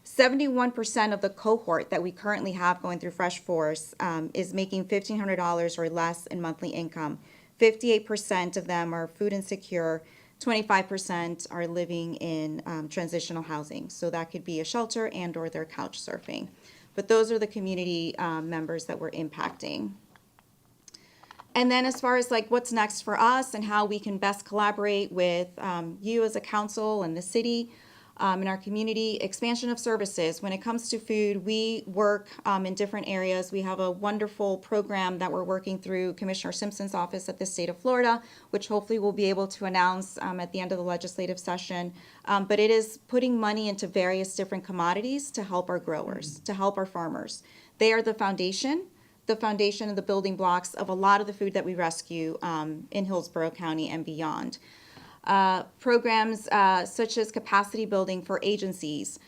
71% of the cohort that we currently have going through Fresh Force is making $1,500 or less in monthly income. 58% of them are food insecure. 25% are living in transitional housing. So that could be a shelter and or they're couch surfing. But those are the community members that we're impacting. And then as far as like what's next for us and how we can best collaborate with you as a council and the city, in our community, expansion of services. When it comes to food, we work in different areas. We have a wonderful program that we're working through Commissioner Simpson's office at the state of Florida, which hopefully we'll be able to announce at the end of the legislative session. But it is putting money into various different commodities to help our growers, to help our farmers. They are the foundation and the building blocks of a lot of the food that we rescue in Hillsborough County and beyond. Programs such as capacity building for agencies.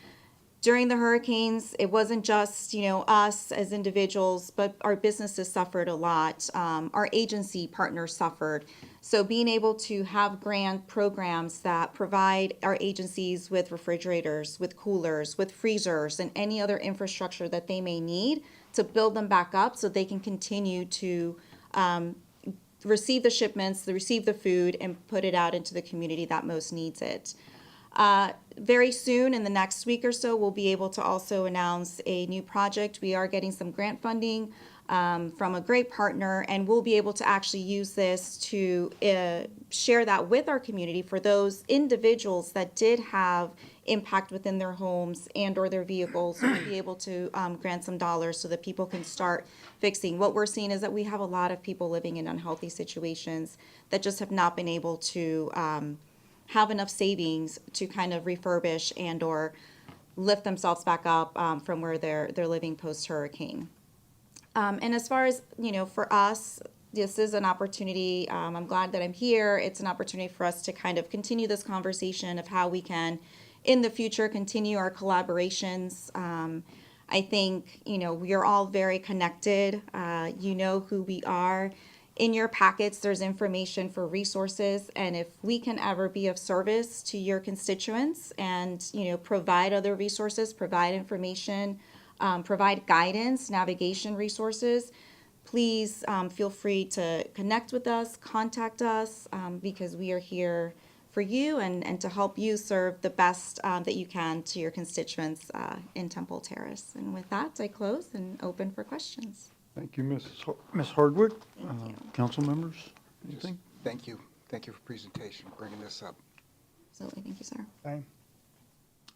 During the hurricanes, it wasn't just, us as individuals, but our businesses suffered a lot. Our agency partners suffered. So being able to have grant programs that provide our agencies with refrigerators, with coolers, with freezers, and any other infrastructure that they may need to build them back up so they can continue to receive the shipments, receive the food, and put it out into the community that most needs it. Very soon, in the next week or so, we'll be able to also announce a new project. We are getting some grant funding from a great partner, and we'll be able to actually use this to share that with our community for those individuals that did have impact within their homes and or their vehicles. We'll be able to grant some dollars so that people can start fixing. What we're seeing is that we have a lot of people living in unhealthy situations that just have not been able to have enough savings to kind of refurbish and or lift themselves back up from where they're living post-hurricane. And as far as, for us, this is an opportunity. I'm glad that I'm here. It's an opportunity for us to kind of continue this conversation of how we can, in the future, continue our collaborations. I think, we are all very connected. You know who we are. In your packets, there's information for resources, and if we can ever be of service to your constituents and, provide other resources, provide information, provide guidance, navigation resources, please feel free to connect with us, contact us, because we are here for you and to help you serve the best that you can to your constituents in Temple Terrace. And with that, I close and open for questions. Thank you, Ms. Hardwick. Thank you. Council members, anything? Thank you. Thank you for presentation, bringing this up. Absolutely, thank you, sir. Same.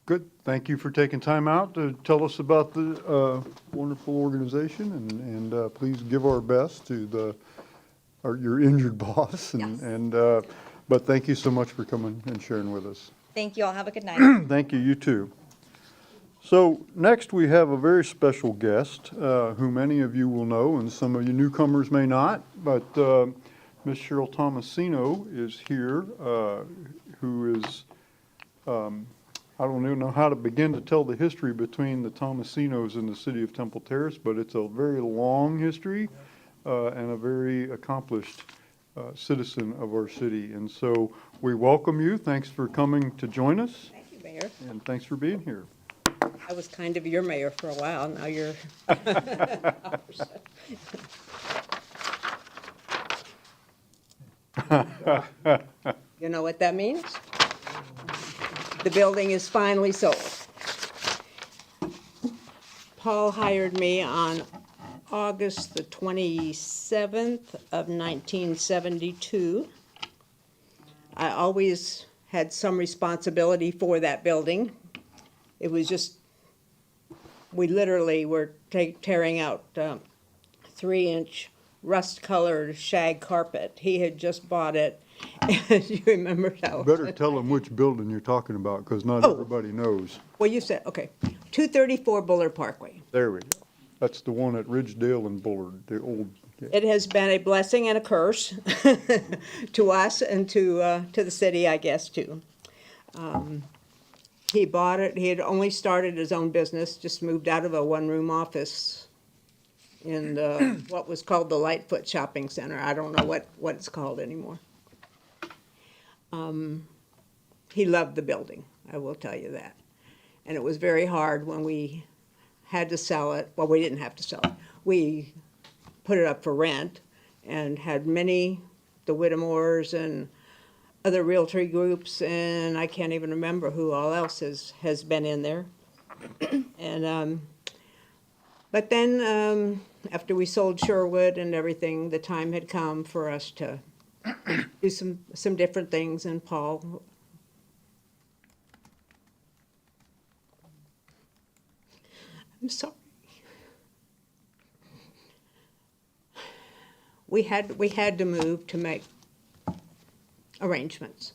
Good. Thank you for taking time out to tell us about the wonderful organization, and please give our best to your injured boss. Yes. But thank you so much for coming and sharing with us. Thank you all. Have a good night. Thank you, you too. So next we have a very special guest who many of you will know and some of you newcomers may not, but Ms. Cheryl Tomasino is here, who is, I don't even know how to begin to tell the history between the Tomasinos and the city of Temple Terrace, but it's a very long history and a very accomplished citizen of our city. And so we welcome you. Thanks for coming to join us, Thank you, Mayor. and thanks for being here. I was kind of your mayor for a while, now you're. You know what that means? The building is finally sold. Paul hired me on August the 27th of 1972. I always had some responsibility for that building. It was just, we literally were tearing out 3-inch rust-colored shag carpet. He had just bought it. You remember that? Better tell them which building you're talking about, because not Oh. everybody knows. Well, you said, okay, 234 Bullard Parkway. There we go. That's the one at Ridgedale and Bullard, the old. Yeah. It has been a blessing and a curse to us and to the city, I guess, too. He bought it, he had only started his own business, just moved out of a one-room office in the, what was called the Lightfoot Shopping Center. I don't know what it's called anymore. He loved the building, I will tell you that. And it was very hard when we had to sell it. Well, we didn't have to sell it. We put it up for rent and had many, the Whittemores and other realty groups, and I can't even remember who all else has been in there. And but then after we sold Sherwood and everything, the time had come for us to do some different things. And Paul, I'm sorry. We had to move to make arrangements.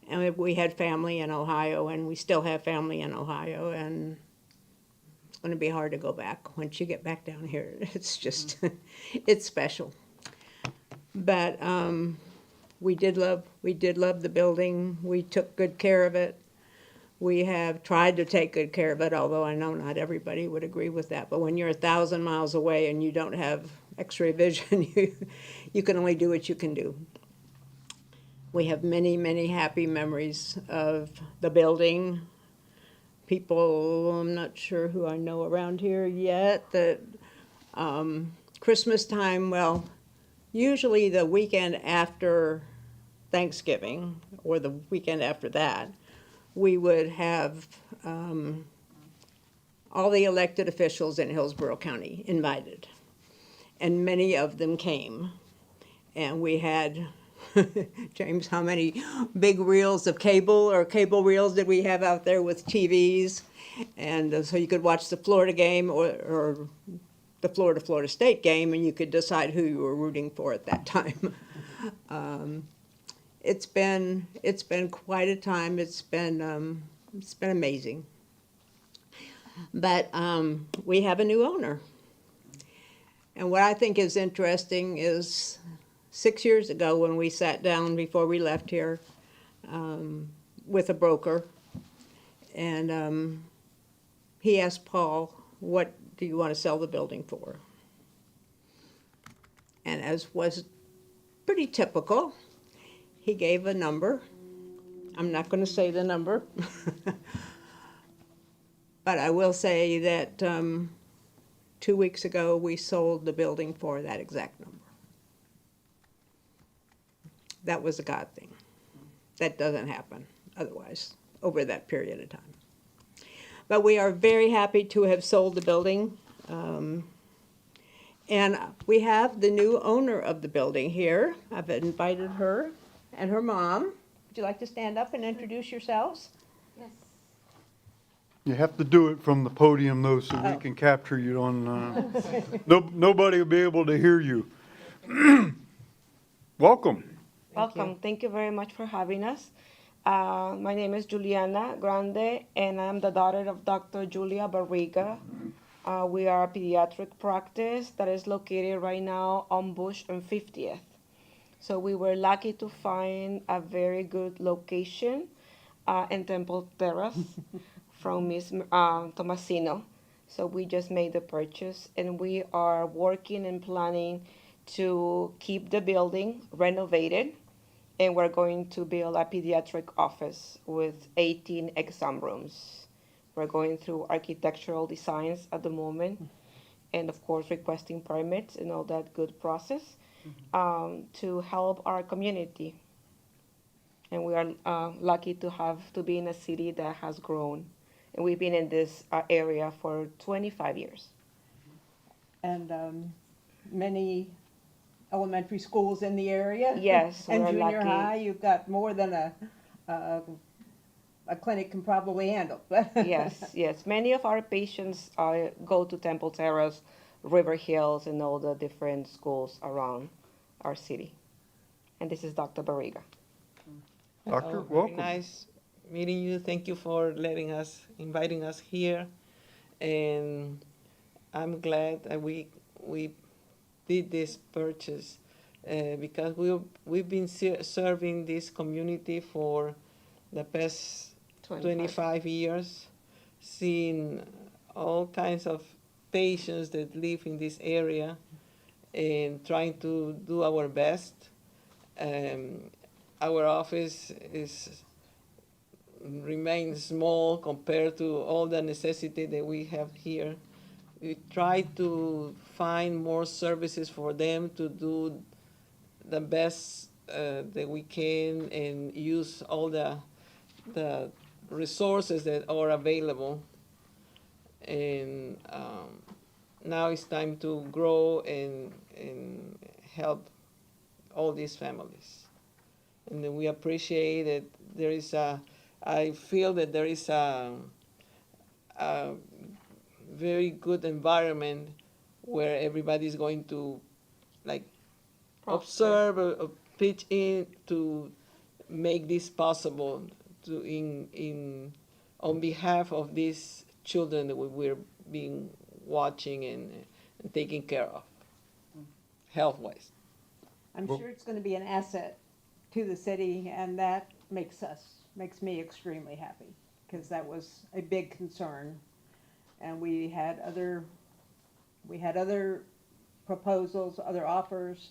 And we had family in Ohio, and we still have family in Ohio, and it's going to be hard to go back once you get back down here. It's just, it's special. But we did love the building. We took good care of it. We have tried to take good care of it, although I know not everybody would agree with that. But when you're 1,000 miles away and you don't have X-ray vision, you can only do what you can do. We have many, many happy memories of the building. People, I'm not sure who I know around here yet, that Christmas time, well, usually the weekend after Thanksgiving or the weekend after that, we would have all the elected officials in Hillsborough County invited. And many of them came. And we had, James, how many big reels of cable or cable reels did we have out there with TVs? And so you could watch the Florida game or the Florida State game, and you could decide who you were rooting for at that time. It's been quite a time. It's been amazing. But we have a new owner. And what I think is interesting is 6 years ago when we sat down before we left here with a broker, and he asked Paul, what do you want to sell the building for? And as was pretty typical, he gave a number. I'm not going to say the number, but I will say that 2 weeks ago we sold the building for that exact number. That was a God thing. That doesn't happen otherwise over that period of time. But we are very happy to have sold the building. And we have the new owner of the building here. I've invited her and her mom. Would you like to stand up and introduce yourselves? You have to do it from the podium though, so we can capture you on, nobody will be able to hear you. Welcome. Welcome. Thank you very much for having us. My name is Juliana Grande, and I'm the daughter of Dr. Julia Barriga. We are a pediatric practice that is located right now on Bush and 50th. So we were lucky to find a very good location in Temple Terrace from Ms. Tomasino. So we just made the purchase, and we are working and planning to keep the building renovated, and we're going to build a pediatric office with 18 exam rooms. We're going through architectural designs at the moment, and of course requesting permits and all that good process to help our community. And we are lucky to be in a city that has grown, and we've been in this area for 25 years. And many elementary schools in the area. Yes, And we're junior lucky. high, you've got more than a clinic can probably handle. Yes, yes. Many of our patients go to Temple Terrace, River Hills, and all the different schools around our city. And this is Dr. Barriga. Doctor, Very welcome. nice meeting you. Thank you for inviting us here. And I'm glad that we did this purchase because we've been serving this community for the past 25 years, seeing all kinds of patients that live in this area and trying to do our best. Our office remains small compared to all the necessity that we have here. We try to find more services for them to do the best that we can and use all the resources that are available. And now it's time to grow and help all these families. And then we appreciate that I feel that there is a very good environment where everybody's going to like observe or pitch in to make this possible on behalf of these children that we're being watching and taking care of health-wise. I'm sure it's going to be an asset to the city, and that makes me extremely happy, because that was a big concern. And we had other proposals, other offers,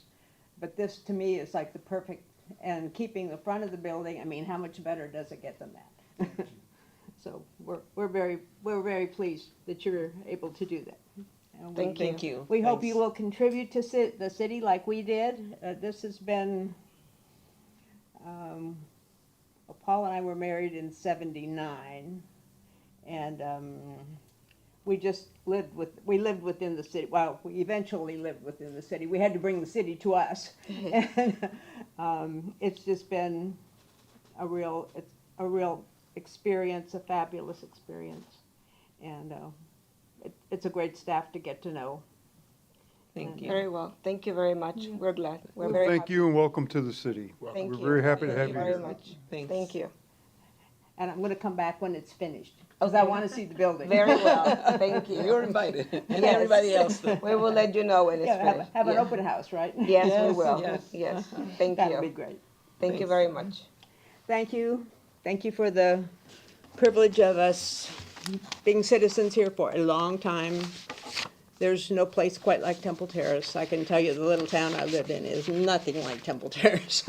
but this to me is like the perfect, and keeping the front of the building, I mean, how much better does it get than that? So we're very pleased that you're able to do that. And Thank you. We hope you Thanks. will contribute to the city like we did. This has been, Paul and I were married in '79, and we lived within the city. Well, we eventually lived within the city. We had to bring the city to us. And it's just been a real experience, a fabulous experience. And it's a great staff to get to know. Thank you. Very well. Thank you very much. We're glad. We're Well, very thank happy. you and welcome to the city. Thank We're you. very happy to have you Thank you here. very much. Thanks. Thank you. And I'm gonna come back when it's finished, because I want to see the building. Very well. Thank you. You're invited, and Yes. everybody else. Too. We will let you know when it's Yeah, finished. have an Yeah. open house, right? Yes, we Yes, will. yes. Yes. Thank That'll be you. great. Thank you very much. Thank you. Thank you for the privilege of us being citizens here for a long time. There's no place quite like Temple Terrace. I can tell you the little town I lived in is nothing like Temple Terrace.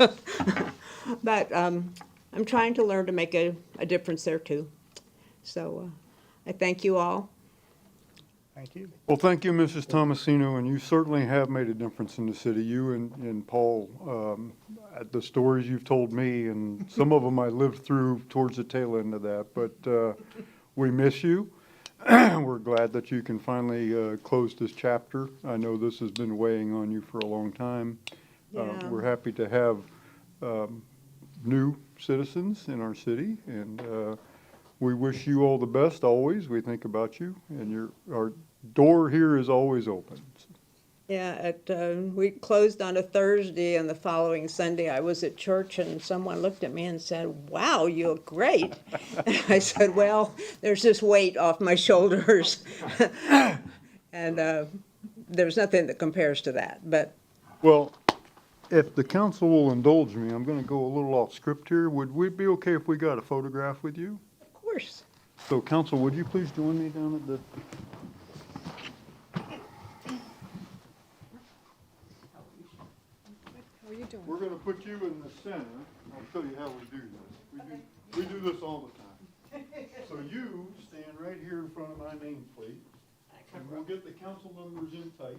But I'm trying to learn to make a difference there too. So I thank you all. Thank you. Well, thank you, Mrs. Tomasino, and you certainly have made a difference in the city. You and Paul, the stories you've told me, and some of them I lived through towards the tail end of that, but we miss you. we're glad that you can finally close this chapter. I know this has been weighing on you for a long time. Yeah. We're happy to have new citizens in our city, and we wish you all the best always. We think about you, and our door here is always open. Yeah, we closed on a Thursday, and the following Sunday I was at church, and someone looked at me and said, "Wow, you look great." I said, "Well, there's this weight off my shoulders." And there's nothing that compares to that, but Well, if the council will indulge me, I'm going to go a little off script here. Would we be okay if we got a photograph with you? of course. So, council, would you please join me down at the... How are you doing? We're gonna put you in the center. I'll show you how we do this. We do this all the time. So you stand right here in front of my nameplate, and we'll get the council members in tight.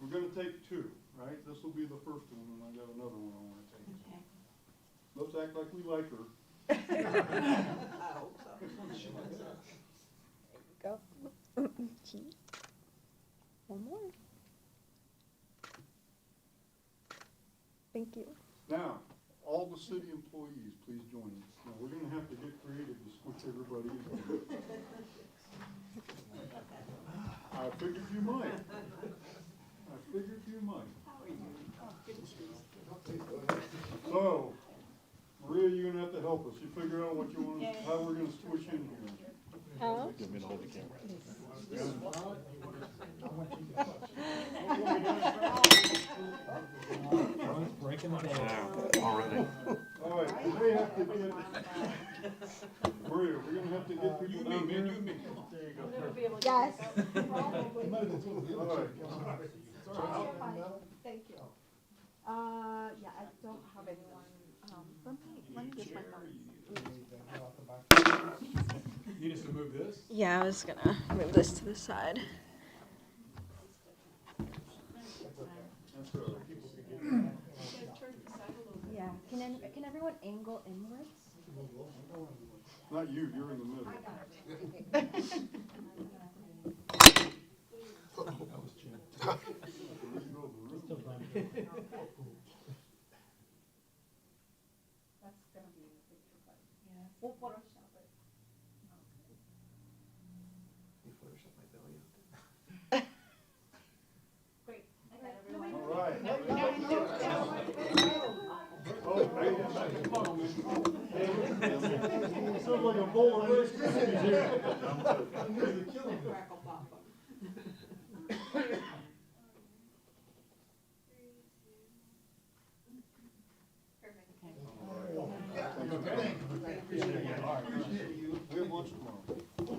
We're gonna take two, right? This will be the first one, and I got another one I wanna take. Okay. Let's act like we like her. I hope so. There you go. One more. Thank you. Now, all the city employees, please join us. Now, we're gonna have to get creative to switch everybody in. I figured you might. So, Maria, you're gonna have to help us. You figure out what you want, how we're gonna switch in here. All right, we may have to get, Maria, we're gonna have to get people down here. There you go. Yes. All right. Thank you. Yeah, I don't have anyone, let me get my phone. Need us to move this? Yeah, I was gonna move this to the side. That's all right. People can get. Yeah, can everyone angle inwards? Not you, you're in the middle. We'll Photoshop it. Great. I got everyone. All right. Sounds like a bowl of Rice Krispies here. We have lunch tomorrow. I don't know.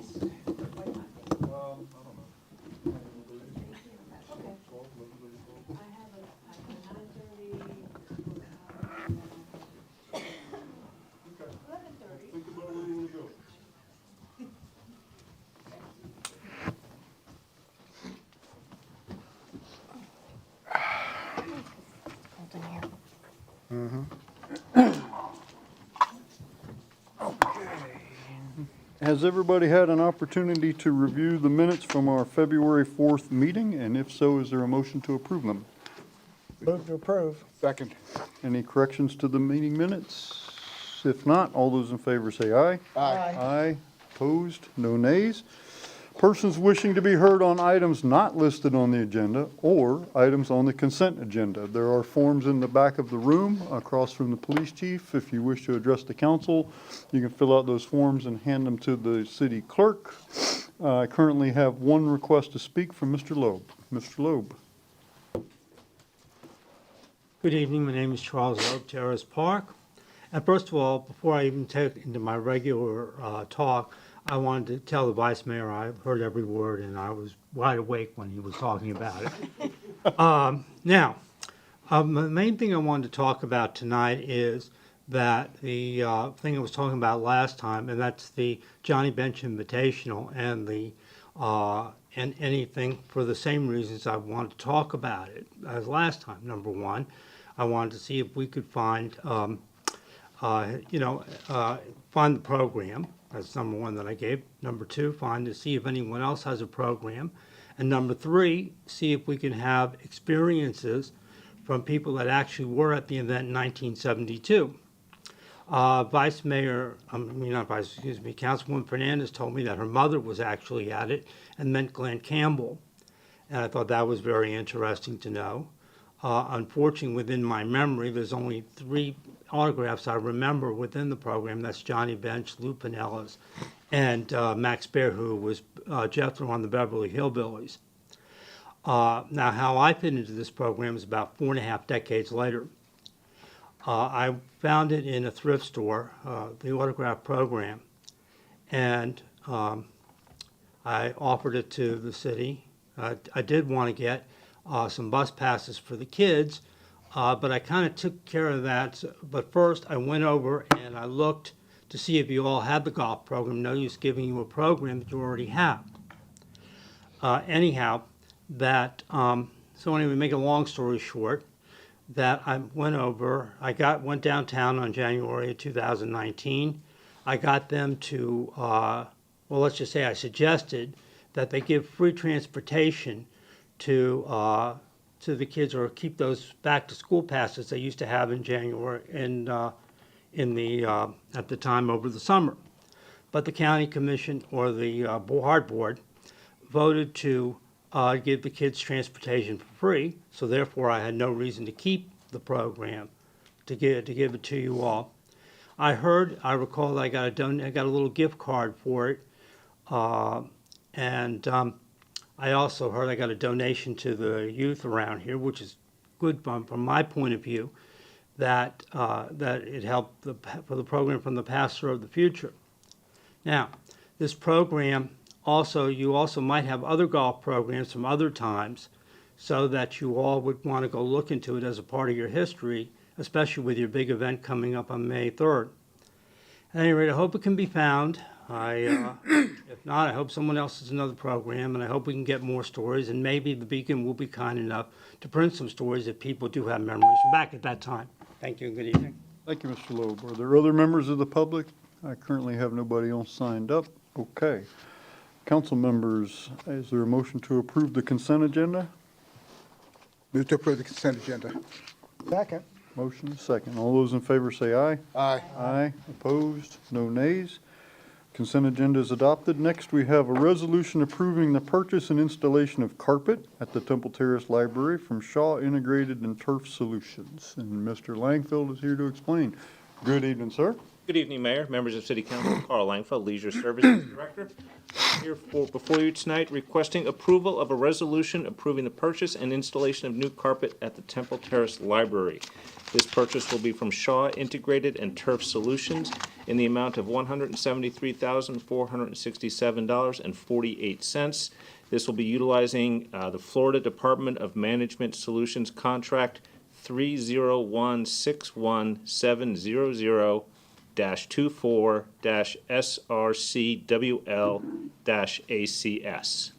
Think about where you want to go. Has everybody had an opportunity to review the minutes from our February 4th meeting? And if so, is there a motion to approve them? Move to approve. Second. Any corrections to the meeting minutes? If not, all those in favor say aye. Aye. Aye. Opposed? No nays. Persons wishing to be heard on items not listed on the agenda or items on the consent agenda. There are forms in the back of the room across from the police chief. If you wish to address the council, you can fill out those forms and hand them to the city clerk. I currently have one request to speak from Mr. Loeb. Mr. Loeb. Good evening, my name is Charles Loeb, Terrace Park. And first of all, before I even take into my regular talk, I wanted to tell the Vice Mayor I heard every word and I was wide awake when he was talking about it. Now, the main thing I wanted to talk about tonight is that the thing I was talking about last time, and that's the Johnny Bench Invitational and the and anything for the same reasons I wanted to talk about it as last time. Number one, I wanted to see if we could find, find the program. That's number one that I gave. Number two, find to see if anyone else has a program. And number three, see if we can have experiences from people that actually were at the event in 1972. Councilwoman Fernandez told me that her mother was actually at it and meant Glenn Campbell. And I thought that was very interesting to know. Unfortunately, within my memory, there's only 3 autographs I remember within the program. That's Johnny Bench, Lou Pinellas, and Max Baer, who was Jethro on the Beverly Hillbillies. Now, how I fit into this program is about 4.5 decades later. I found it in a thrift store, the autograph program, and I offered it to the city. I did want to get some bus passes for the kids, but I kind of took care of that. But first, I went over and I looked to see if you all had the golf program. No use giving you a program that you already have. So anyway, make a long story short, that I went over, went downtown on January of 2019. I got them to, let's just say I suggested that they give free transportation to the kids, or keep those back to school passes they used to have in January at the time over the summer. But the county commission, or the hard board, voted to give the kids transportation for free, so therefore I had no reason to keep the program, to give it to you all. I recall that I got a little gift card for it, and I also heard I got a donation to the youth around here, which is good from my point of view, that it helped for the program from the past through the future. Now, this program you also might have other golf programs from other times, so that you all would want to go look into it as a part of your history, especially with your big event coming up on May 3rd. At any rate, I hope it can be found. If not, I hope someone else has another program, and I hope we can get more stories, and maybe the Beacon will be kind enough to print some stories if people do have memories from back at that time. Thank you and good evening. Thank you, Mr. Loeb. Are there other members of the public? I currently have nobody else signed up. Okay. Council members, is there a motion to approve the consent agenda? Move to approve the consent agenda. Second. Motion second. All those in favor say aye. Aye. Aye. Opposed? No nays. Consent agenda is adopted. Next, we have a resolution approving the purchase and installation of carpet at the Temple Terrace Library from Shaw Integrated and Turf Solutions. And Mr. Langfield is here to explain. Good evening, sir. Good evening, Mayor, members of City Council. Carl Langfeld, Leisure Services Director. I'm here before you tonight requesting approval of a resolution approving the purchase and installation of new carpet at the Temple Terrace Library. This purchase will be from Shaw Integrated and Turf Solutions in the amount of $173,467.48. This will be utilizing the Florida Department of Management Solutions contract 3016170-24-SRCWL-ACS.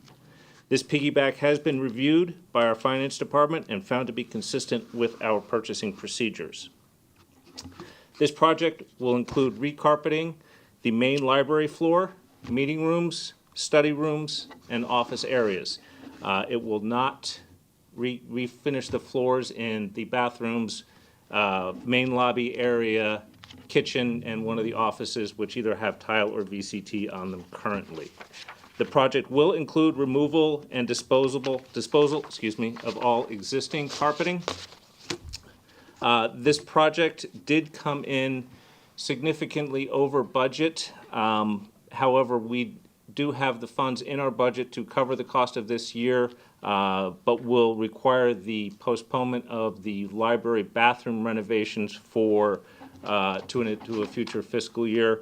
This piggyback has been reviewed by our finance department and found to be consistent with our purchasing procedures. This project will include recarpeting the main library floor, meeting rooms, study rooms, and office areas. It will not refinish the floors in the bathrooms, main lobby area, kitchen, and one of the offices, which either have tile or VCT on them currently. The project will include removal and disposal, of all existing carpeting. This project did come in significantly over budget. However, we do have the funds in our budget to cover the cost of this year, but will require the postponement of the library bathroom renovations to a future fiscal year.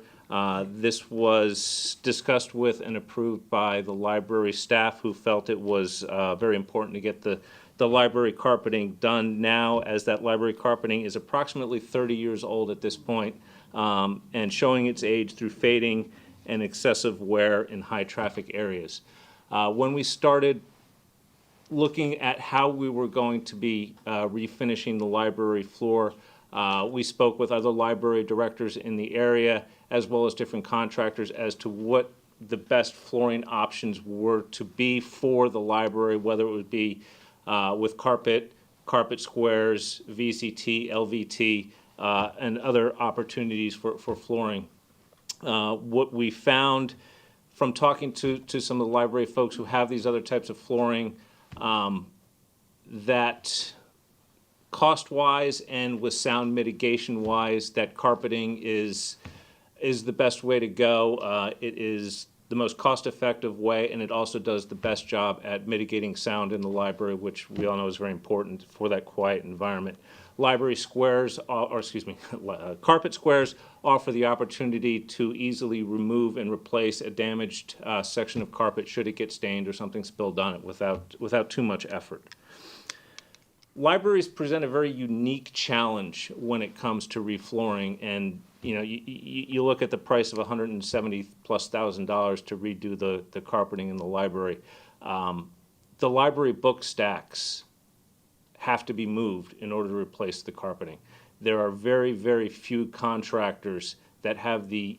This was discussed with and approved by the library staff, who felt it was very important to get the library carpeting done now, as that library carpeting is approximately 30 years old at this point, and showing its age through fading and excessive wear in high traffic areas. When we started looking at how we were going to be refinishing the library floor, We spoke with other library directors in the area, as well as different contractors, as to what the best flooring options were to be for the library, whether it would be with carpet squares, VCT, LVT, and other opportunities for flooring. What we found from talking to some of the library folks who have these other types of flooring, that cost-wise and with sound mitigation-wise, that carpeting is the best way to go. It is the most cost-effective way, and it also does the best job at mitigating sound in the library, which we all know is very important for that quiet environment. Library squares, carpet squares offer the opportunity to easily remove and replace a damaged section of carpet should it get stained or something spilled on it without too much effort. Libraries present a very unique challenge when it comes to reflooring, and you look at the price of $170,000+ to redo the carpeting in the library. The library book stacks have to be moved in order to replace the carpeting. There are very, very few contractors that have the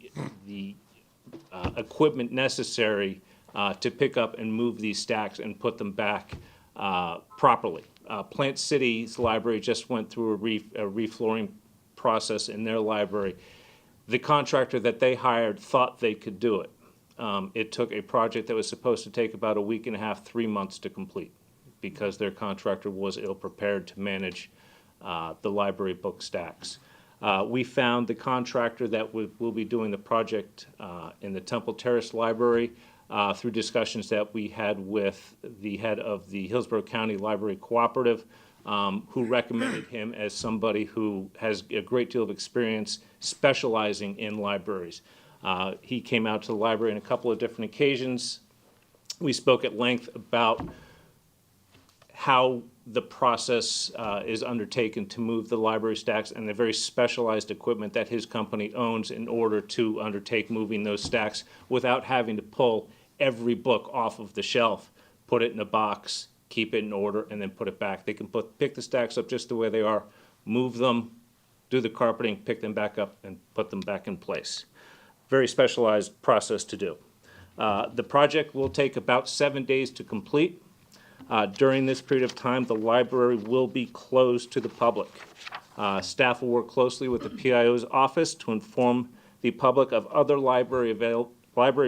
equipment necessary to pick up and move these stacks and put them back properly. Plant City's library just went through a reflooring process in their library. The contractor that they hired thought they could do it. It took a project that was supposed to take about a week and a half, 3 months to complete, because their contractor was ill-prepared to manage the library book stacks. We found the contractor that will be doing the project in the Temple Terrace Library through discussions that we had with the head of the Hillsborough County Library Cooperative, who recommended him as somebody who has a great deal of experience specializing in libraries. He came out to the library on a couple of different occasions. We spoke at length about how the process is undertaken to move the library stacks and the very specialized equipment that his company owns in order to undertake moving those stacks without having to pull every book off of the shelf, put it in a box, keep it in order, and then put it back. They can pick the stacks up just the way they are, move them, do the carpeting, pick them back up, and put them back in place. Very specialized process to do. The project will take about 7 days to complete. During this period of time, the library will be closed to the public. Staff will work closely with the PIO's office to inform the public of other library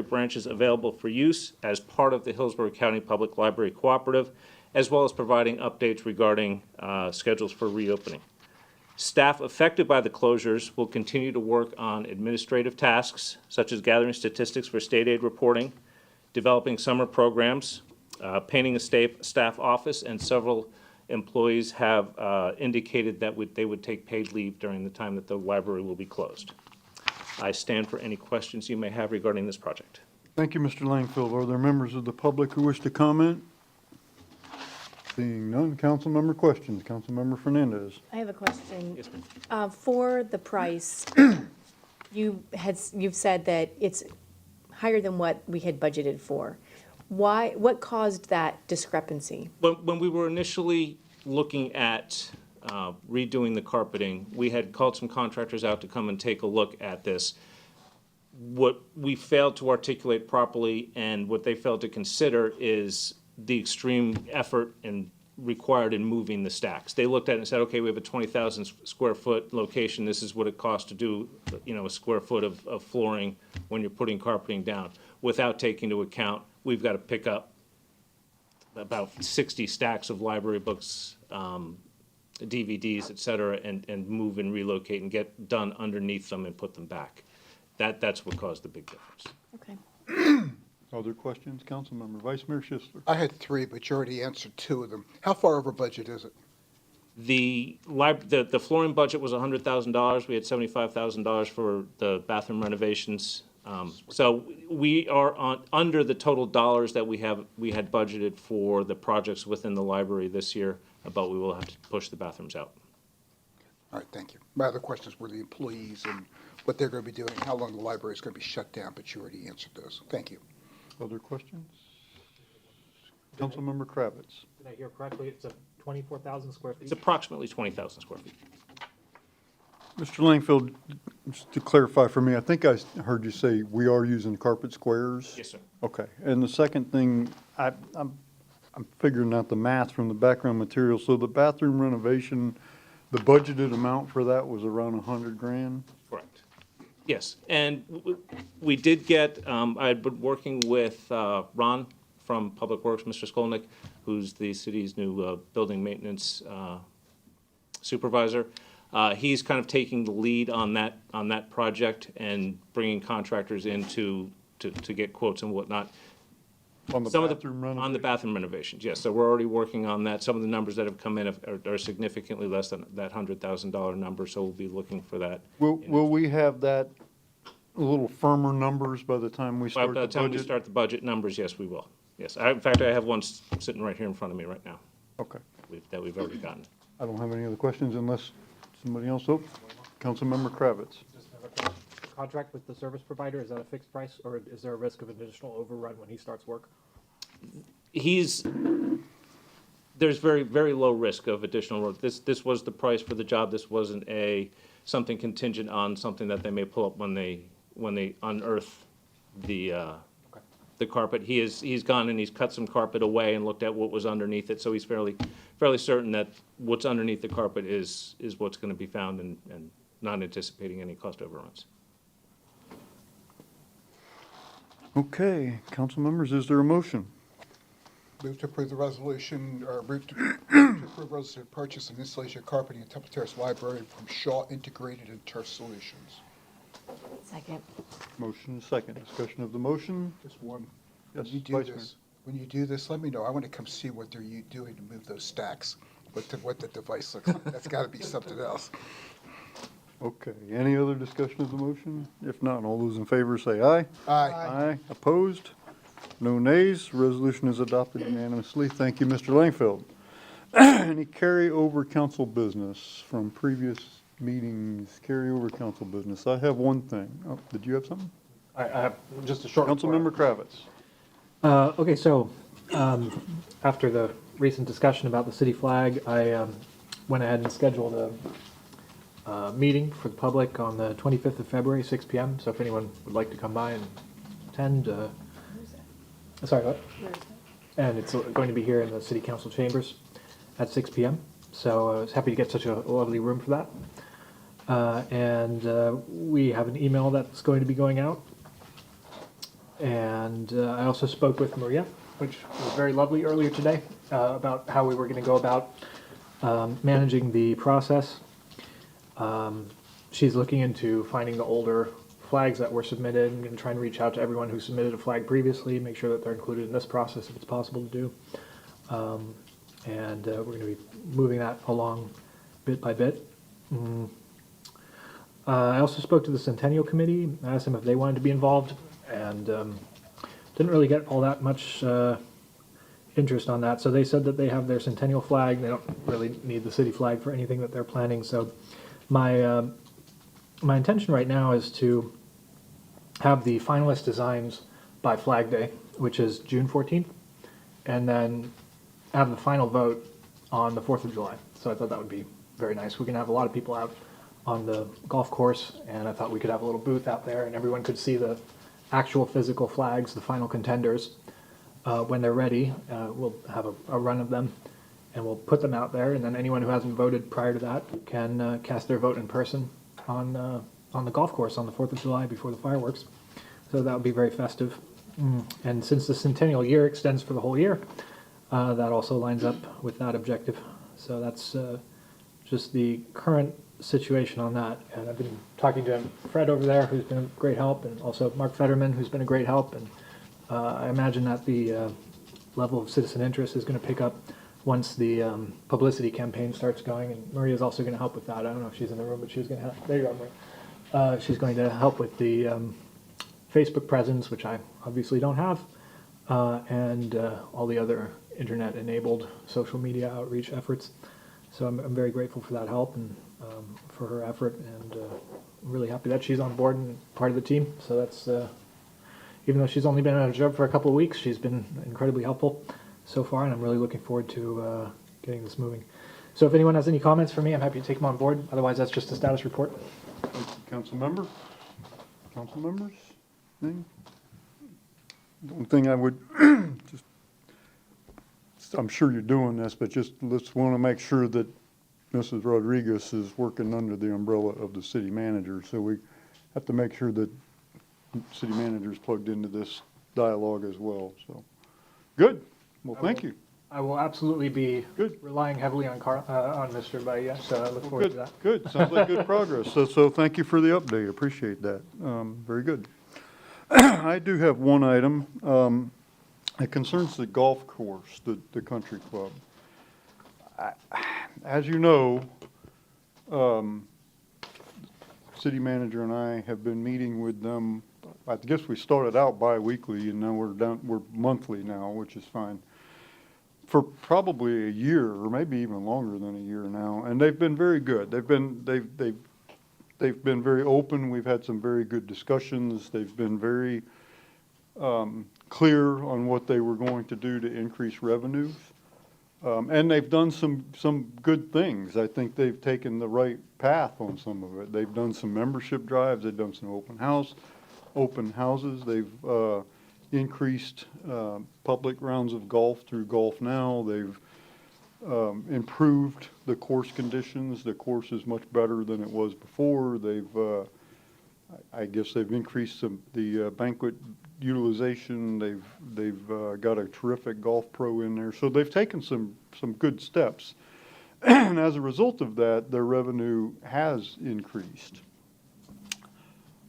branches available for use as part of the Hillsborough County Public Library Cooperative, as well as providing updates regarding schedules for reopening. Staff affected by the closures will continue to work on administrative tasks, such as gathering statistics for state aid reporting, developing summer programs, painting a staff office, and several employees have indicated that they would take paid leave during the time that the library will be closed. I stand for any questions you may have regarding this project. Thank you, Mr. Langfield. Are there members of the public who wish to comment? Seeing none, council member questions. Councilmember Fernandez. I have a question. Yes, ma'am. For the price, you've said that it's higher than what we had budgeted for. What caused that discrepancy? When we were initially looking at redoing the carpeting, we had called some contractors out to come and take a look at this. What we failed to articulate properly and what they failed to consider is the extreme effort required in moving the stacks. They looked at it and said, okay, we have a 20,000 square foot location. This is what it costs to do, a square foot of flooring when you're putting carpeting down, without taking into account we've got to pick up about 60 stacks of library books, DVDs, et cetera, and move and relocate and get done underneath them and put them back. That's what caused the big difference. Okay. Other questions? Councilmember Vice Mayor Schisler. I had three, but you already answered two of them. How far over budget is it? The flooring budget was $100,000. We had $75,000 for the bathroom renovations. So we are under the total dollars that we had budgeted for the projects within the library this year, but we will have to push the bathrooms out. All right, thank you. My other questions were the employees and what they're going to be doing, how long the library is going to be shut down, but you already answered those. Thank you. Other questions? Councilmember Kravitz. Did I hear correctly? It's a 24,000 square feet? It's approximately 20,000 square feet. Mr. Langfield, just to clarify for me, I think I heard you say we are using carpet squares? Yes, sir. Okay, and the second thing, I'm figuring out the math from the background material, so the bathroom renovation, the budgeted amount for that was around 100 grand? Correct. Yes, and we did get, I'd been working with Ron from Public Works, Mr. Skolnick, who's the city's new building maintenance supervisor. He's kind of taking the lead on that project and bringing contractors in to get quotes and whatnot. On the Some of bathroom renovation? On the bathroom renovations, yes. So we're already working on that. Some of the numbers that have come in are significantly less than that $100,000 number, so we'll be looking for that. Will we have that a little firmer numbers by the time we By start the the time we budget? start the budget numbers, yes, we will. Yes, in fact, I have one sitting right here in front of me right now Okay. that we've already gotten. I don't have any other questions unless somebody else, oh, Councilmember Kravitz. Just another question. The contract with the service provider, is that a fixed price, or is there a risk of additional overrun when he starts work? There's very, very low risk of additional work. This was the price for the job. This wasn't something contingent on something that they may pull up when they unearth the carpet. He's gone and he's cut some carpet away and looked at what was underneath it, so he's fairly certain that what's underneath the carpet is what's gonna be found and not anticipating any cost overruns. Okay, council members, is there a motion? Move to approve the resolution, or move to approve resolution to purchase and installation of carpeting at Temple Terrace Library from Shaw Integrated and Turf Solutions. Second. Motion is second. Discussion of the motion? Just one. Yes, When you do Vice Mayor. this, let me know. I want to come see what they're doing to move those stacks, what the device looks like. That's got to be something else. Okay, any other discussion of the motion? If not, all those in favor say aye. Aye. Aye. Opposed? No nays. Resolution is adopted unanimously. Thank you, Mr. Langfield. Any carryover council business from previous meetings? Carryover council business. I have one thing. Oh, did you have something? I have just a short report. Councilmember Kravitz. Okay, so after the recent discussion about the city flag, I went ahead and scheduled a meeting for the public on the 25th of February, 6 p.m. So if anyone would like to come by and attend, sorry, what? And it's going to be here in the city council chambers at 6 p.m. So I was happy to get such a lovely room for that. And we have an email that's going to be going out. And I also spoke with Maria, which was very lovely earlier today, about how we were going to go about managing the process. She's looking into finding the older flags that were submitted and trying to reach out to everyone who submitted a flag previously, make sure that they're included in this process if it's possible to do. And we're going to be moving that along bit by bit. I also spoke to the Centennial Committee, asked them if they wanted to be involved, and didn't really get all that much interest on that. So they said that they have their Centennial flag. They don't really need the city flag for anything that they're planning. So my intention right now is to have the finalist designs by Flag Day, which is June 14th, and then have the final vote on the 4th of July. So I thought that would be very nice. We're going to have a lot of people out on the golf course, and I thought we could have a little booth out there and everyone could see the actual physical flags, the final contenders. When they're ready, we'll have a run of them and we'll put them out there, and then anyone who hasn't voted prior to that can cast their vote in person on the golf course on the 4th of July before the fireworks. So that would be very festive. And since the centennial year extends for the whole year, that also lines up with that objective. So that's just the current situation on that. And I've been talking to Fred over there, who's been a great help, and also Mark Fetterman, who's been a great help. And I imagine that the level of citizen interest is going to pick up once the publicity campaign starts going. And Maria's also going to help with that. I don't know if she's in the room, but she's going to help. There you are, Maria. She's going to help with the Facebook presence, which I obviously don't have, and all the other internet-enabled social media outreach efforts. So I'm very grateful for that help and for her effort, and I'm really happy that she's on board and part of the team. So that's, even though she's only been at her job for a couple of weeks, she's been incredibly helpful so far, and I'm really looking forward to getting this moving. So if anyone has any comments for me, I'm happy to take them on board. Otherwise, that's just a status report. Council member? Council members? Anything? The only thing I would, just, I'm sure you're doing this, but just let's want to make sure that Mrs. Rodriguez is working under the umbrella of the city manager. So we have to make sure that city manager is plugged into this dialogue as well. So, good. Well, thank you. I will absolutely be Good. relying heavily on on Mr. Bahia, so I look forward to that. Good. Sounds like good progress. So thank you for the update. Appreciate that. Very good. I do have one item. It concerns the golf course, the country club. As you know, city manager and I have been meeting with them. I guess we started out bi-weekly and now we're monthly now, which is fine. For probably a year or maybe even longer than a year now, and they've been very good. They've been very open. We've had some very good discussions. They've been very clear on what they were going to do to increase revenues. And they've done some good things. I think they've taken the right path on some of it. They've done some membership drives. They've done some open houses. They've increased public rounds of golf through Golf Now. They've improved the course conditions. The course is much better than it was before. I guess they've increased the banquet utilization. They've got a terrific golf pro in there. So they've taken some good steps. And as a result of that, their revenue has increased.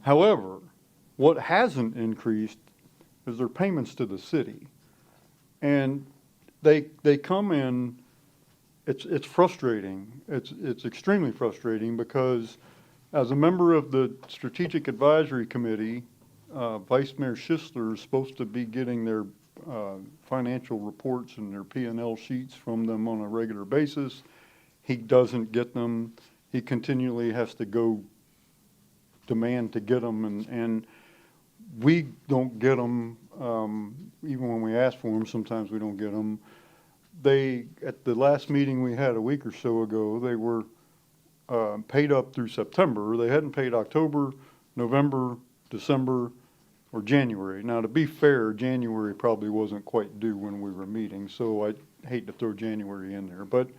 However, what hasn't increased is their payments to the city. And they come in, it's frustrating. It's extremely frustrating because as a member of the Strategic Advisory Committee, Vice Mayor Schisler is supposed to be getting their financial reports and their P&L sheets from them on a regular basis. He doesn't get them. He continually has to go demand to get them, and we don't get them. Even when we ask for them, sometimes we don't get them. At the last meeting we had a week or so ago, they were paid up through September. They hadn't paid October, November, December, or January. Now, to be fair, January probably wasn't quite due when we were meeting, so I hate to throw January in there. But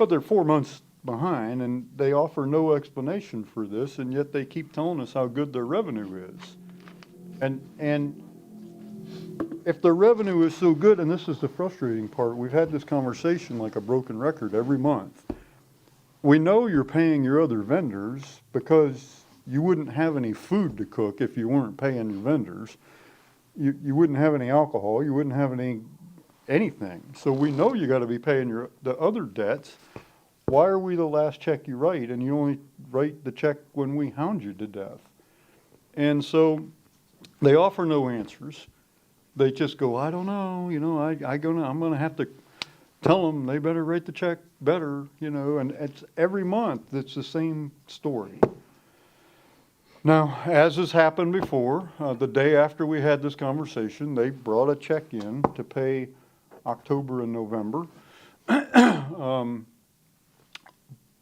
they're 4 months behind, and they offer no explanation for this, and yet they keep telling us how good their revenue is. And if their revenue is so good, and this is the frustrating part, we've had this conversation like a broken record every month. We know you're paying your other vendors because you wouldn't have any food to cook if you weren't paying your vendors. You wouldn't have any alcohol. You wouldn't have anything. So we know you got to be paying the other debts. Why are we the last check you write, and you only write the check when we hound you to death? And so they offer no answers. They just go, I don't know, I'm going to have to tell them they better write the check better, and it's every month it's the same story. Now, as has happened before, the day after we had this conversation, they brought a check in to pay October and November.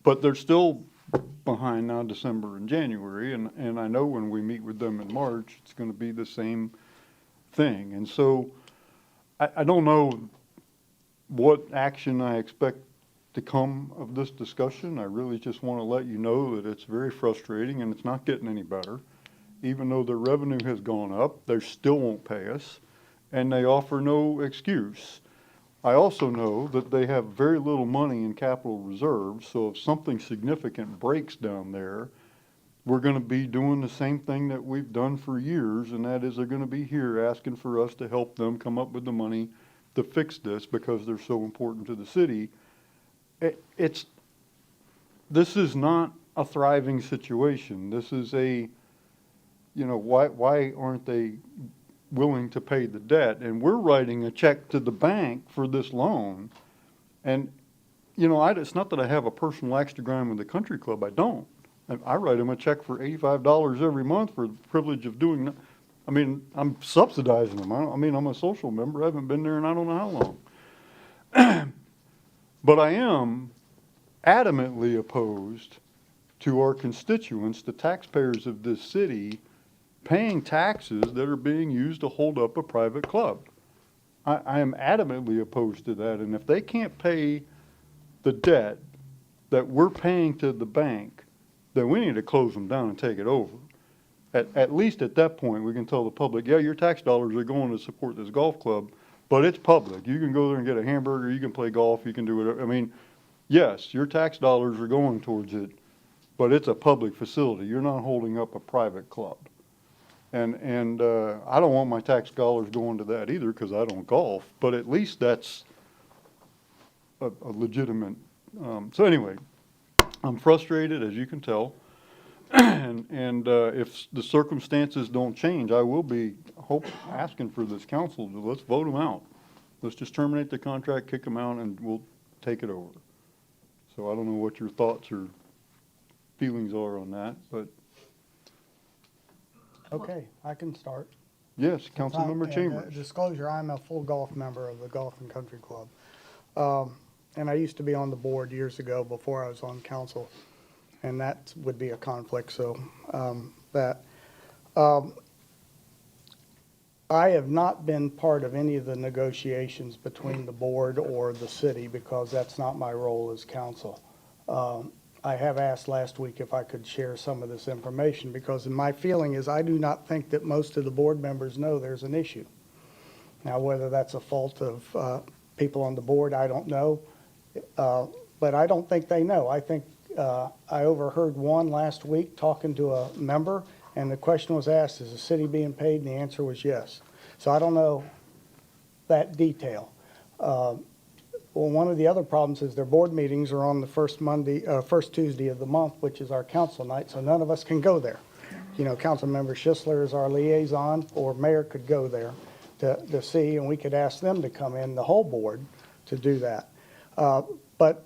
But they're still behind now December and January, and I know when we meet with them in March, it's going to be the same thing. And so I don't know what action I expect to come of this discussion. I really just want to let you know that it's very frustrating and it's not getting any better. Even though their revenue has gone up, they still won't pay us, and they offer no excuse. I also know that they have very little money in capital reserves, so if something significant breaks down there, we're going to be doing the same thing that we've done for years, and that is they're going to be here asking for us to help them come up with the money to fix this because they're so important to the city. This is not a thriving situation. This is why aren't they willing to pay the debt? And we're writing a check to the bank for this loan. And, it's not that I have a personal axe to grind with the country club. I don't. I write them a check for $85 every month for the privilege of doing that. I mean, I'm subsidizing them. I'm a social member. I haven't been there in I don't know how long. But I am adamantly opposed to our constituents, the taxpayers of this city, paying taxes that are being used to hold up a private club. I am adamantly opposed to that, and if they can't pay the debt that we're paying to the bank, then we need to close them down and take it over. At least at that point, we can tell the public, yeah, your tax dollars are going to support this golf club, but it's public. You can go there and get a hamburger, you can play golf, you can do whatever. I mean, yes, your tax dollars are going towards it, but it's a public facility. You're not holding up a private club. And I don't want my tax dollars going to that either because I don't golf, but at least that's a legitimate, so anyway, I'm frustrated, as you can tell. And if the circumstances don't change, I will be asking for this council to, let's vote them out. Let's just terminate the contract, kick them out, and we'll take it over. So I don't know what your thoughts or feelings are on that, but Okay, I can start. yes, Councilmember And, Chambers. Disclosure, I'm a full golf member of the Golf and Country Club. And I used to be on the board years ago before I was on council, and that would be a conflict, so I have not been part of any of the negotiations between the board or the city because that's not my role as council. I have asked last week if I could share some of this information because my feeling is I do not think that most of the board members know there's an issue. Now, whether that's a fault of people on the board, I don't know. But I don't think they know. I think I overheard one last week talking to a member, and the question was asked, is the city being paid? And the answer was yes. So I don't know that detail. Well, one of the other problems is their board meetings are on the first Tuesday of the month, which is our council night, so none of us can go there. You know, Councilmember Schisler is our liaison, or mayor could go there to see, and we could ask them to come in, the whole board, to do that. But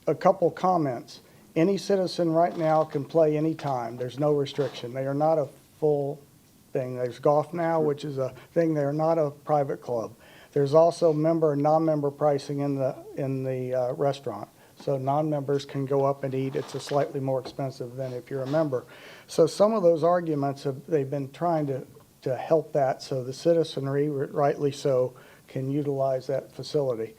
a couple comments. Any citizen right now can play anytime. There's no restriction. They are not a full thing. There's Golf Now, which is a thing. They're not a private club. There's also member and non-member pricing in the restaurant. So non-members can go up and eat. It's a slightly more expensive than if you're a member. So some of those arguments, they've been trying to help that so the citizenry, rightly so, can utilize that facility.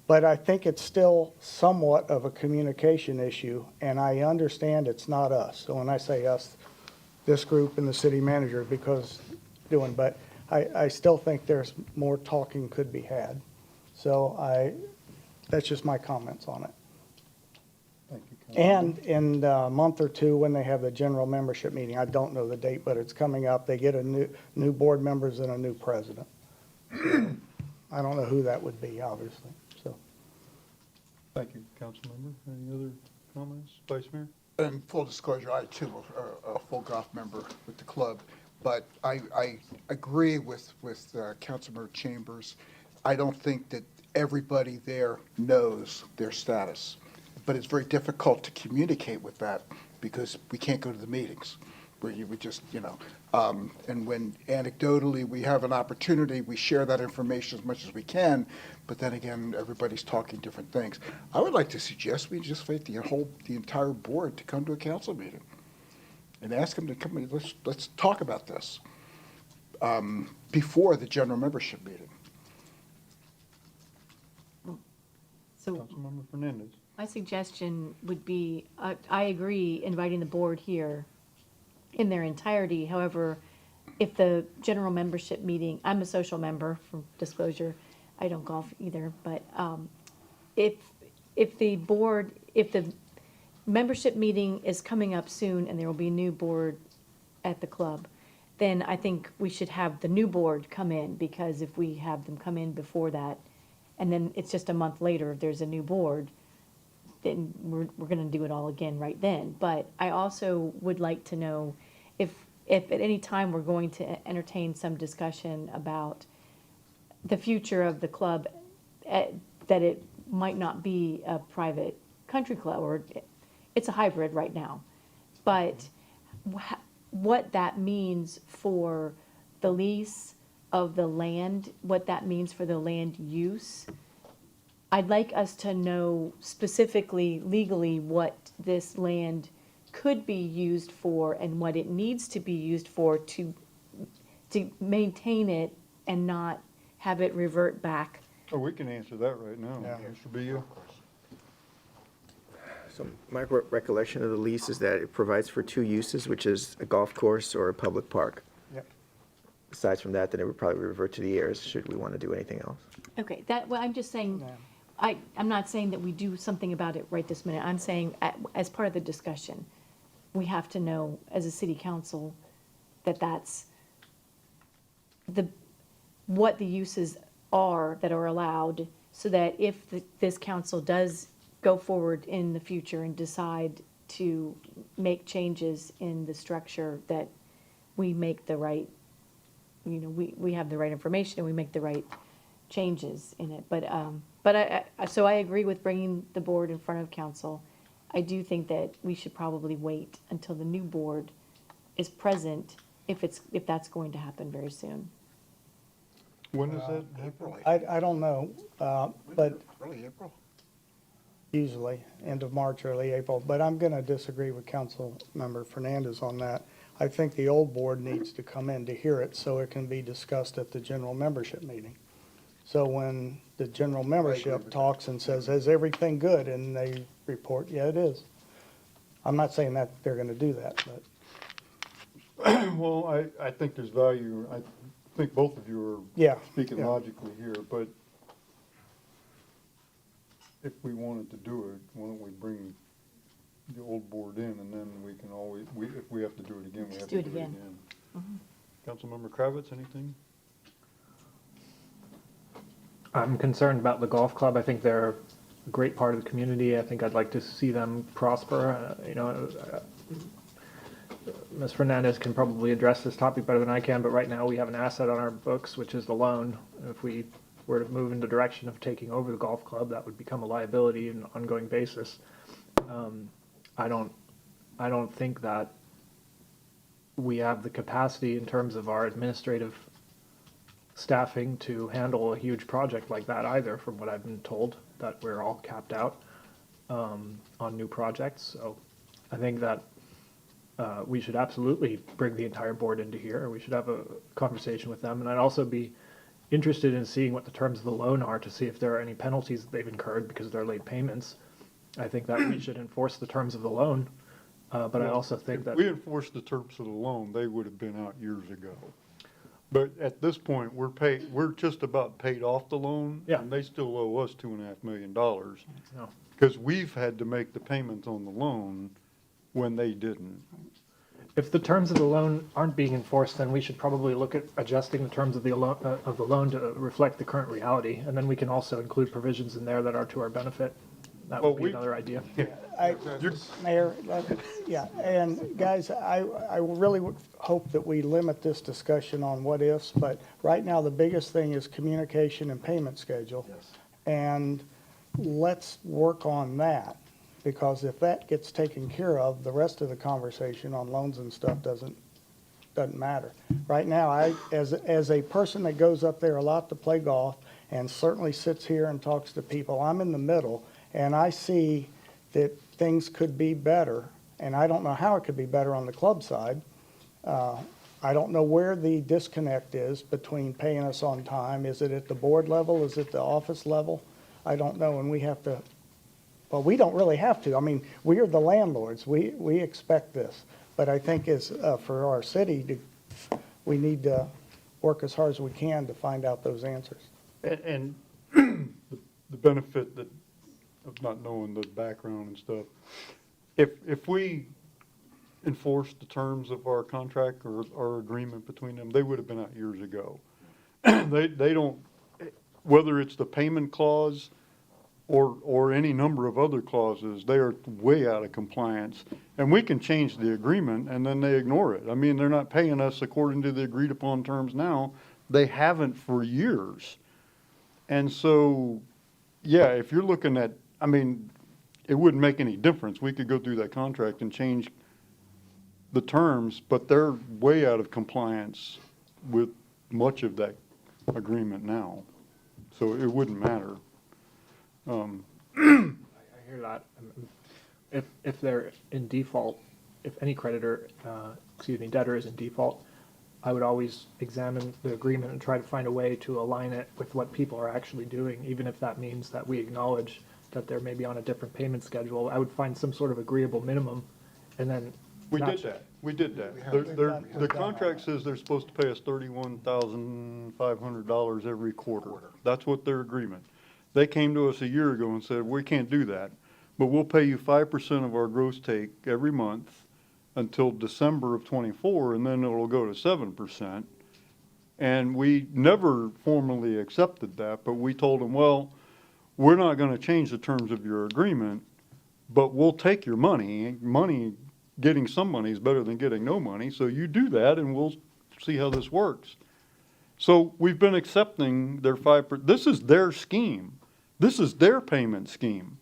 But I think it's still somewhat of a communication issue, and I understand it's not us. So when I say us, this group and the city manager, but I still think there's more talking could be had. So that's just my comments on it. Thank you, Councilmember. And in a month or two, when they have the general membership meeting, I don't know the date, but it's coming up, they get a new board members and a new president. So I don't know who that would be, obviously, so. Thank you, Councilmember. Any other comments, Vice Mayor? And full disclosure, I too am a full golf member with the club, but I agree with Councilmember Chambers. I don't think that everybody there knows their status, but it's very difficult to communicate with that because we can't go to the meetings where you would just, and when anecdotally we have an opportunity, we share that information as much as we can, but then again, everybody's talking different things. I would like to suggest we just invite the entire board to come to a council meeting and ask them to come in. Let's talk about this before the general membership meeting. So Councilmember Fernandez. my suggestion would be, I agree, inviting the board here in their entirety. However, if the general membership meeting, I'm a social member, for disclosure, I don't golf either, but if the membership meeting is coming up soon and there will be a new board at the club, then I think we should have the new board come in, because if we have them come in before that, and then it's just a month later, if there's a new board, then we're gonna do it all again right then. But I also would like to know if at any time we're going to entertain some discussion about the future of the club, that it might not be a private country club, or it's a hybrid right now. But what that means for the lease of the land, what that means for the land use, I'd like us to know specifically legally what this land could be used for and what it needs to be used for to maintain it and not have it revert back. Oh, we can answer that right now. Yeah. Mr. Beal? So my recollection of the lease is that it provides for two uses, which is a golf course or a public park. Yep. Aside from that, then it would probably revert to the heirs, should we want to do anything else. Okay, well, I'm just saying, Yeah. I'm not saying that we do something about it right this minute. I'm saying, as part of the discussion, we have to know, as a city council, that that's what the uses are that are allowed, so that if this council does go forward in the future and decide to make changes in the structure, that we make the right, we have the right information and we make the right changes in it. So I agree with bringing the board in front of council. I do think that we should probably wait until the new board is present, if that's going to happen very soon. When is that? April, I don't know, but early April. usually, end of March, early April, but I'm going to disagree with Council Member Fernandez on that. I think the old board needs to come in to hear it so it can be discussed at the general membership meeting. So when the general membership talks and says, is everything good? And they report, yeah, it is. I'm not saying that they're going to do that, but Well, I think there's value, I think both of you yeah. are speaking yeah. logically here, but if we wanted to do it, why don't we bring the old board in, and then we can always, if we have to do it again, we have to do it again. Councilmember Kravitz, anything? I'm concerned about the golf club. I think they're a great part of the community. I think I'd like to see them prosper. Ms. Fernandez can probably address this topic better than I can, but right now we have an asset on our books, which is the loan. If we were to move in the direction of taking over the golf club, that would become a liability on an ongoing basis. I don't think that we have the capacity in terms of our administrative staffing to handle a huge project like that either, from what I've been told, that we're all capped out on new projects. So I think that we should absolutely bring the entire board into here. We should have a conversation with them. And I'd also be interested in seeing what the terms of the loan are, to see if there are any penalties that they've incurred because of their late payments. I think that we should enforce the terms of the loan, but I also think that... If we enforced the terms of the loan, they would have been out years ago. But at this point, we're just about paid off the loan. Yeah. And they still owe us $2.5 million. No. Because we've had to make the payments on the loan when they didn't. If the terms of the loan aren't being enforced, then we should probably look at adjusting the terms of the loan to reflect the current reality. And then we can also include provisions in there that are to our benefit. That would be another idea. Mayor, yeah, and guys, I really would hope that we limit this discussion on what ifs, but right now, the biggest thing is communication and payment schedule. Yes. And let's work on that, because if that gets taken care of, the rest of the conversation on loans and stuff doesn't matter. Right now, as a person that goes up there a lot to play golf, and certainly sits here and talks to people, I'm in the middle, and I see that things could be better, and I don't know how it could be better on the club side. I don't know where the disconnect is between paying us on time. Is it at the board level? Is it the office level? I don't know, and we have to, well, we don't really have to. I mean, we are the landlords. We expect this. But I think for our city, we need to work as hard as we can to find out those answers. And the benefit of not knowing the background and stuff, if we enforced the terms of our contract or our agreement between them, they would have been out years ago. They don't, whether it's the payment clause or any number of other clauses, they are way out of compliance. And we can change the agreement and then they ignore it. I mean, they're not paying us according to the agreed upon terms now. They haven't for years. And so, yeah, if you're looking at, I mean, it wouldn't make any difference. We could go through that contract and change the terms, but they're way out of compliance with much of that agreement now. So it wouldn't matter. I hear that. If they're in default, if any creditor, debtor is in default, I would always examine the agreement and try to find a way to align it with what people are actually doing, even if that means that we acknowledge that they're maybe on a different payment schedule. I would find some sort of agreeable minimum, and then We not- did that. We did that. We've done The that. contract says they're supposed to pay us $31,500 every quarter. That's what their agreement. They came to us a year ago and said, we can't do that, but we'll pay you 5% of our gross take every month until December of '24, and then it'll go to 7%. And we never formally accepted that, but we told them, well, we're not gonna change the terms of your agreement, but we'll take your money. Getting some money is better than getting no money, so you do that and we'll see how this works. So we've been accepting their this is their scheme. This is their payment scheme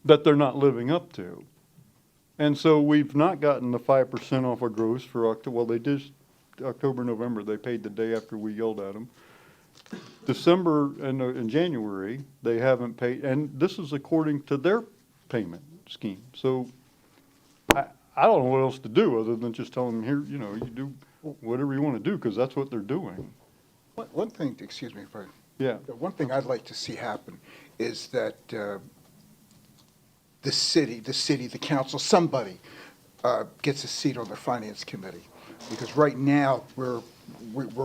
that they're not living up to. And so we've not gotten the 5% off of gross for October, well, they did October, November, they paid the day after we yelled at them. December and January, they haven't paid, and this is according to their payment scheme. So I don't know what else to do other than just tell them, here, you know, you do whatever you want to do, because that's what they're doing. One thing, excuse me, if I, Yeah. one thing I'd like to see happen is that the city, the council, somebody gets a seat on the finance committee. Because right now, we're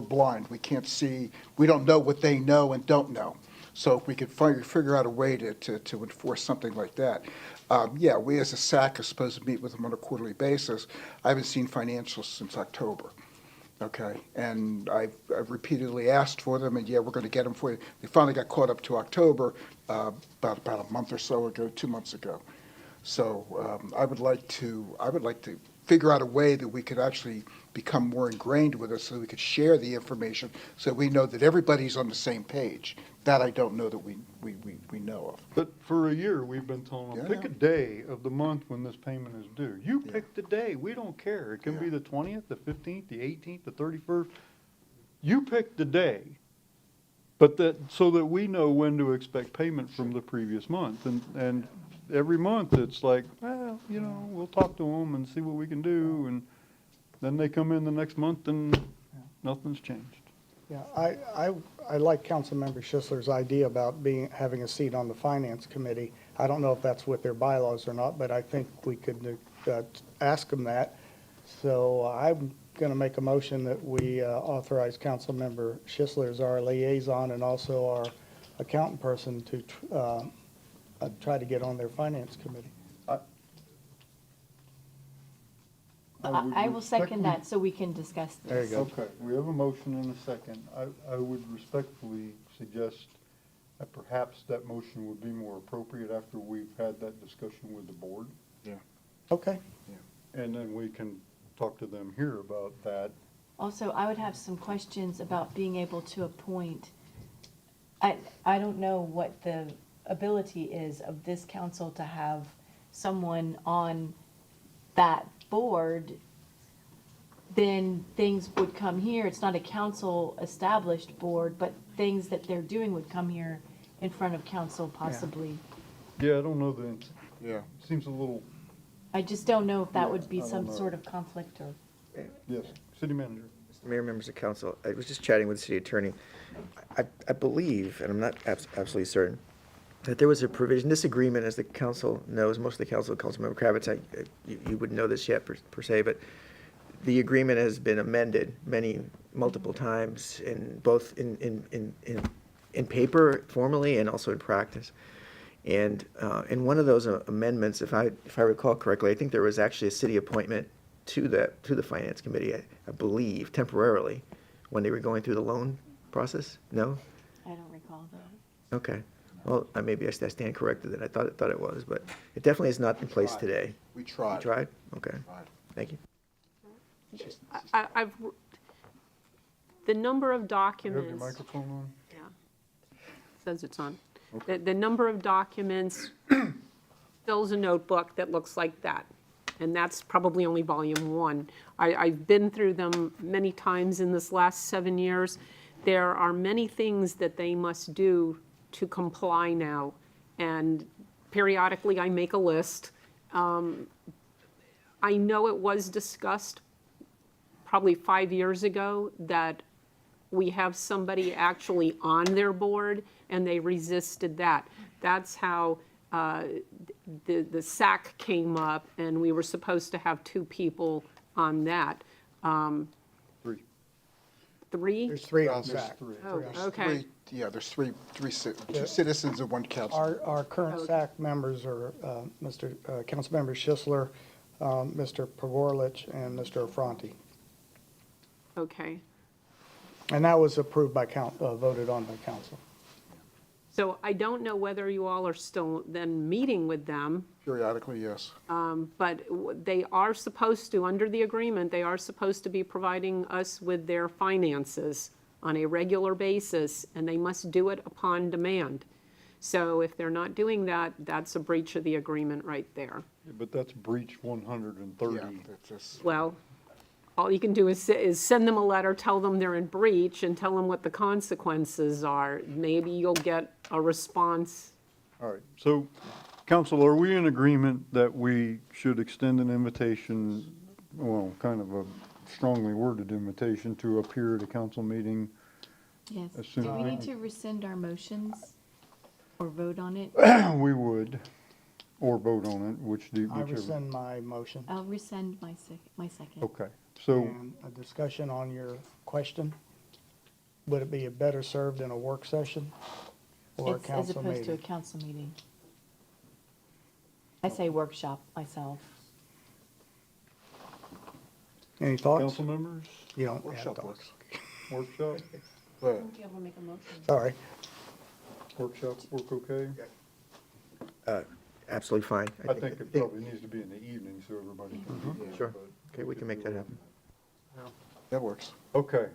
blind. We can't see, we don't know what they know and don't know. So if we could figure out a way to enforce something like that. Yeah, we as a SAC are supposed to meet with them on a quarterly basis. I haven't seen financials since October, okay? And I've repeatedly asked for them, and yeah, we're going to get them for you. They finally got caught up to October about a month or so ago, 2 months ago. So I would like to figure out a way that we could actually become more ingrained with us so we could share the information so we know that everybody's on the same page. That I don't know that we know of. But for a year, we've been telling them, Yeah. pick a day of the month when this payment is due. You pick the day, we don't care. It can be the 20th, the 15th, the 18th, the 31st. You pick the day, but so that we know when to expect payment from the previous month. And every month, it's like, well, you know, we'll talk to them and see what we can do, and then they come in the next month and nothing's changed. Yeah, I like Councilmember Schisler's idea about having a seat on the Finance Committee. I don't know if that's with their bylaws or not, but I think we could ask them that. So I'm going to make a motion that we authorize Councilmember Schisler as our liaison and also our accountant person to try to get on their Finance Committee. I will second that so we can discuss this. There you go. Okay, we have a motion and a second. I would respectfully suggest that perhaps that motion would be more appropriate after we've had that discussion with the board. Yeah. Okay. And then we can talk to them here about that. Also, I would have some questions about being able to appoint. I don't know what the ability is of this council to have someone on that board. Then things would come here. It's not a council established board, but things that they're doing would come here in front of council possibly. Yeah, I don't know the, Yeah. seems a little, I just don't know if that would be I don't some know. sort of conflict or. yes, city manager. Mr. Mayor, members of council, I was just chatting with the city attorney. I believe, and I'm not absolutely certain, that there was a provision, this agreement, as the council knows, most of the council, Councilmember Kravitz, you wouldn't know this yet per se, but the agreement has been amended multiple times in both in paper formally and also in practice. And in one of those amendments, if I recall correctly, I think there was actually a city appointment to the Finance Committee, I believe, temporarily, when they were going through the loan process? No? I don't recall that. Okay. Well, maybe I stand corrected then. I thought it was, but it definitely is not in place today. We tried. You tried? Okay. Tried. Thank you. The number of You have documents. your microphone on? Yeah. Says it's on. The number of documents fills a notebook that looks like that. And that's probably only volume 1. I've been through them many times in this last 7 years. There are many things that they must do to comply now. and periodically I make a list. I know it was discussed probably 5 years ago that we have somebody actually on their board, and they resisted that. That's how the SAC came up, and we were supposed to have 2 people on that. Three. 3? There's 3 on There's SAC. three. Oh, There's okay. there's two citizens and one council. Our current SAC members are Councilmember Schisler, Mr. Pogorlich, and Mr. Affronti. Okay. And that was approved by voted on by council. So I don't know whether you all are still then meeting with them, Periodically, yes. but they are supposed to, under the agreement, they are supposed to be providing us with their finances on a regular basis, and they must do it upon demand. So if they're not doing that, that's a breach of the agreement right there. Yeah, but that's breach 130. Yeah, that's just, Well, all you can do is send them a letter, tell them they're in breach, and tell them what the consequences are. Maybe you'll get a response. All right, so, council, are we in agreement that we should extend an invitation, well, kind of a strongly worded invitation to appear at a council meeting? Yes. As soon Do as we we- need to rescind our motions or vote on it? We would, or vote on it, I whichever. rescind my motion. I'll rescind my second. Okay, so, And a discussion on your question, would it be better served in a work session or a It's as council opposed to a meeting? council meeting. I say workshop myself. Any thoughts? council members, You don't have workshop thoughts. works. workshop, But Sorry. workshop, work okay? Absolutely fine. I think it probably needs to be in the evening so everybody can be there. Sure. but Okay, we can make that happen. that works. Okay.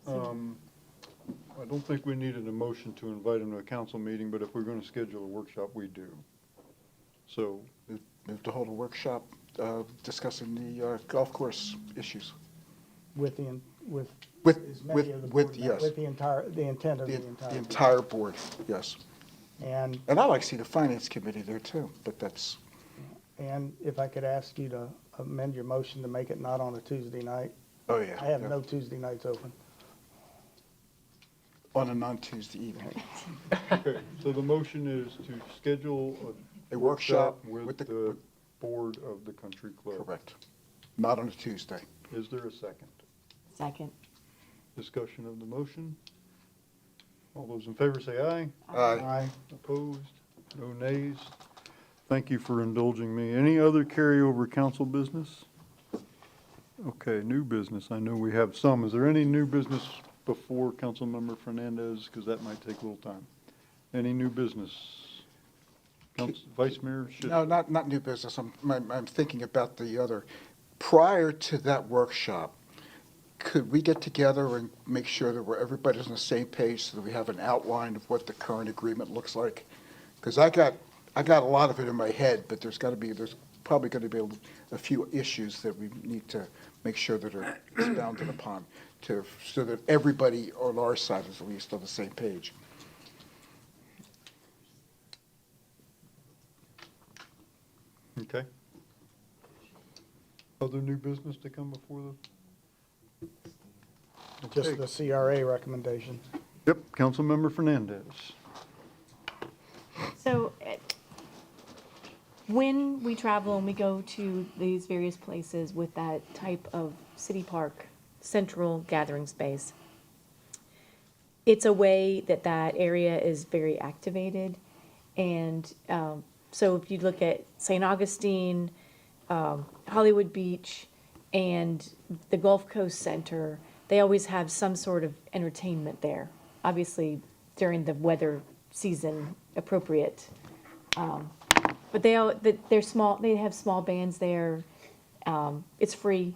I don't think we needed a motion to invite him to a council meeting, but if we're gonna schedule a workshop, we do. So, Move to hold a workshop discussing the golf course issues. With With, as many of the with, board yes, with the intent of the the entire. the entire board, yes. And, And I'd like to see the finance committee there too, but that's, and if I could ask you to amend your motion to make it not on a Tuesday night. oh yeah. I have yeah. no Tuesday nights open. On a non-Tuesday evening. okay, so the motion is to schedule A workshop with with the board of the country club. Correct. Not on a Tuesday. Is there a second? Second. Discussion of the motion? All those in favor say aye. Aye. Opposed? No nays? Thank you for indulging me. Any other carryover council business? Okay, new business. I know we have some. Is there any new business before Councilmember Fernandez? Because that might take a little time. Any new business? Vice Mayor? No, not new business. I'm thinking about the other. Prior to that workshop, could we get together and make sure that everybody's on the same page so that we have an outline of what the current agreement looks like? Because I got a lot of it in my head, but there's probably going to be a few issues that we need to make sure that are expounded upon so that everybody on our side is at least on the same page. Okay. Other new business to come before the? Just Okay. the CRA recommendation. Yep, Councilmember Fernandez. So when we travel and we go to these various places with that type of city park, central gathering space, it's a way that that area is very activated. And so if you look at St. Augustine, Hollywood Beach, and the Gulf Coast Center, they always have some sort of entertainment there. Obviously, during the weather season appropriate. But they're small. They have small bands there. It's free.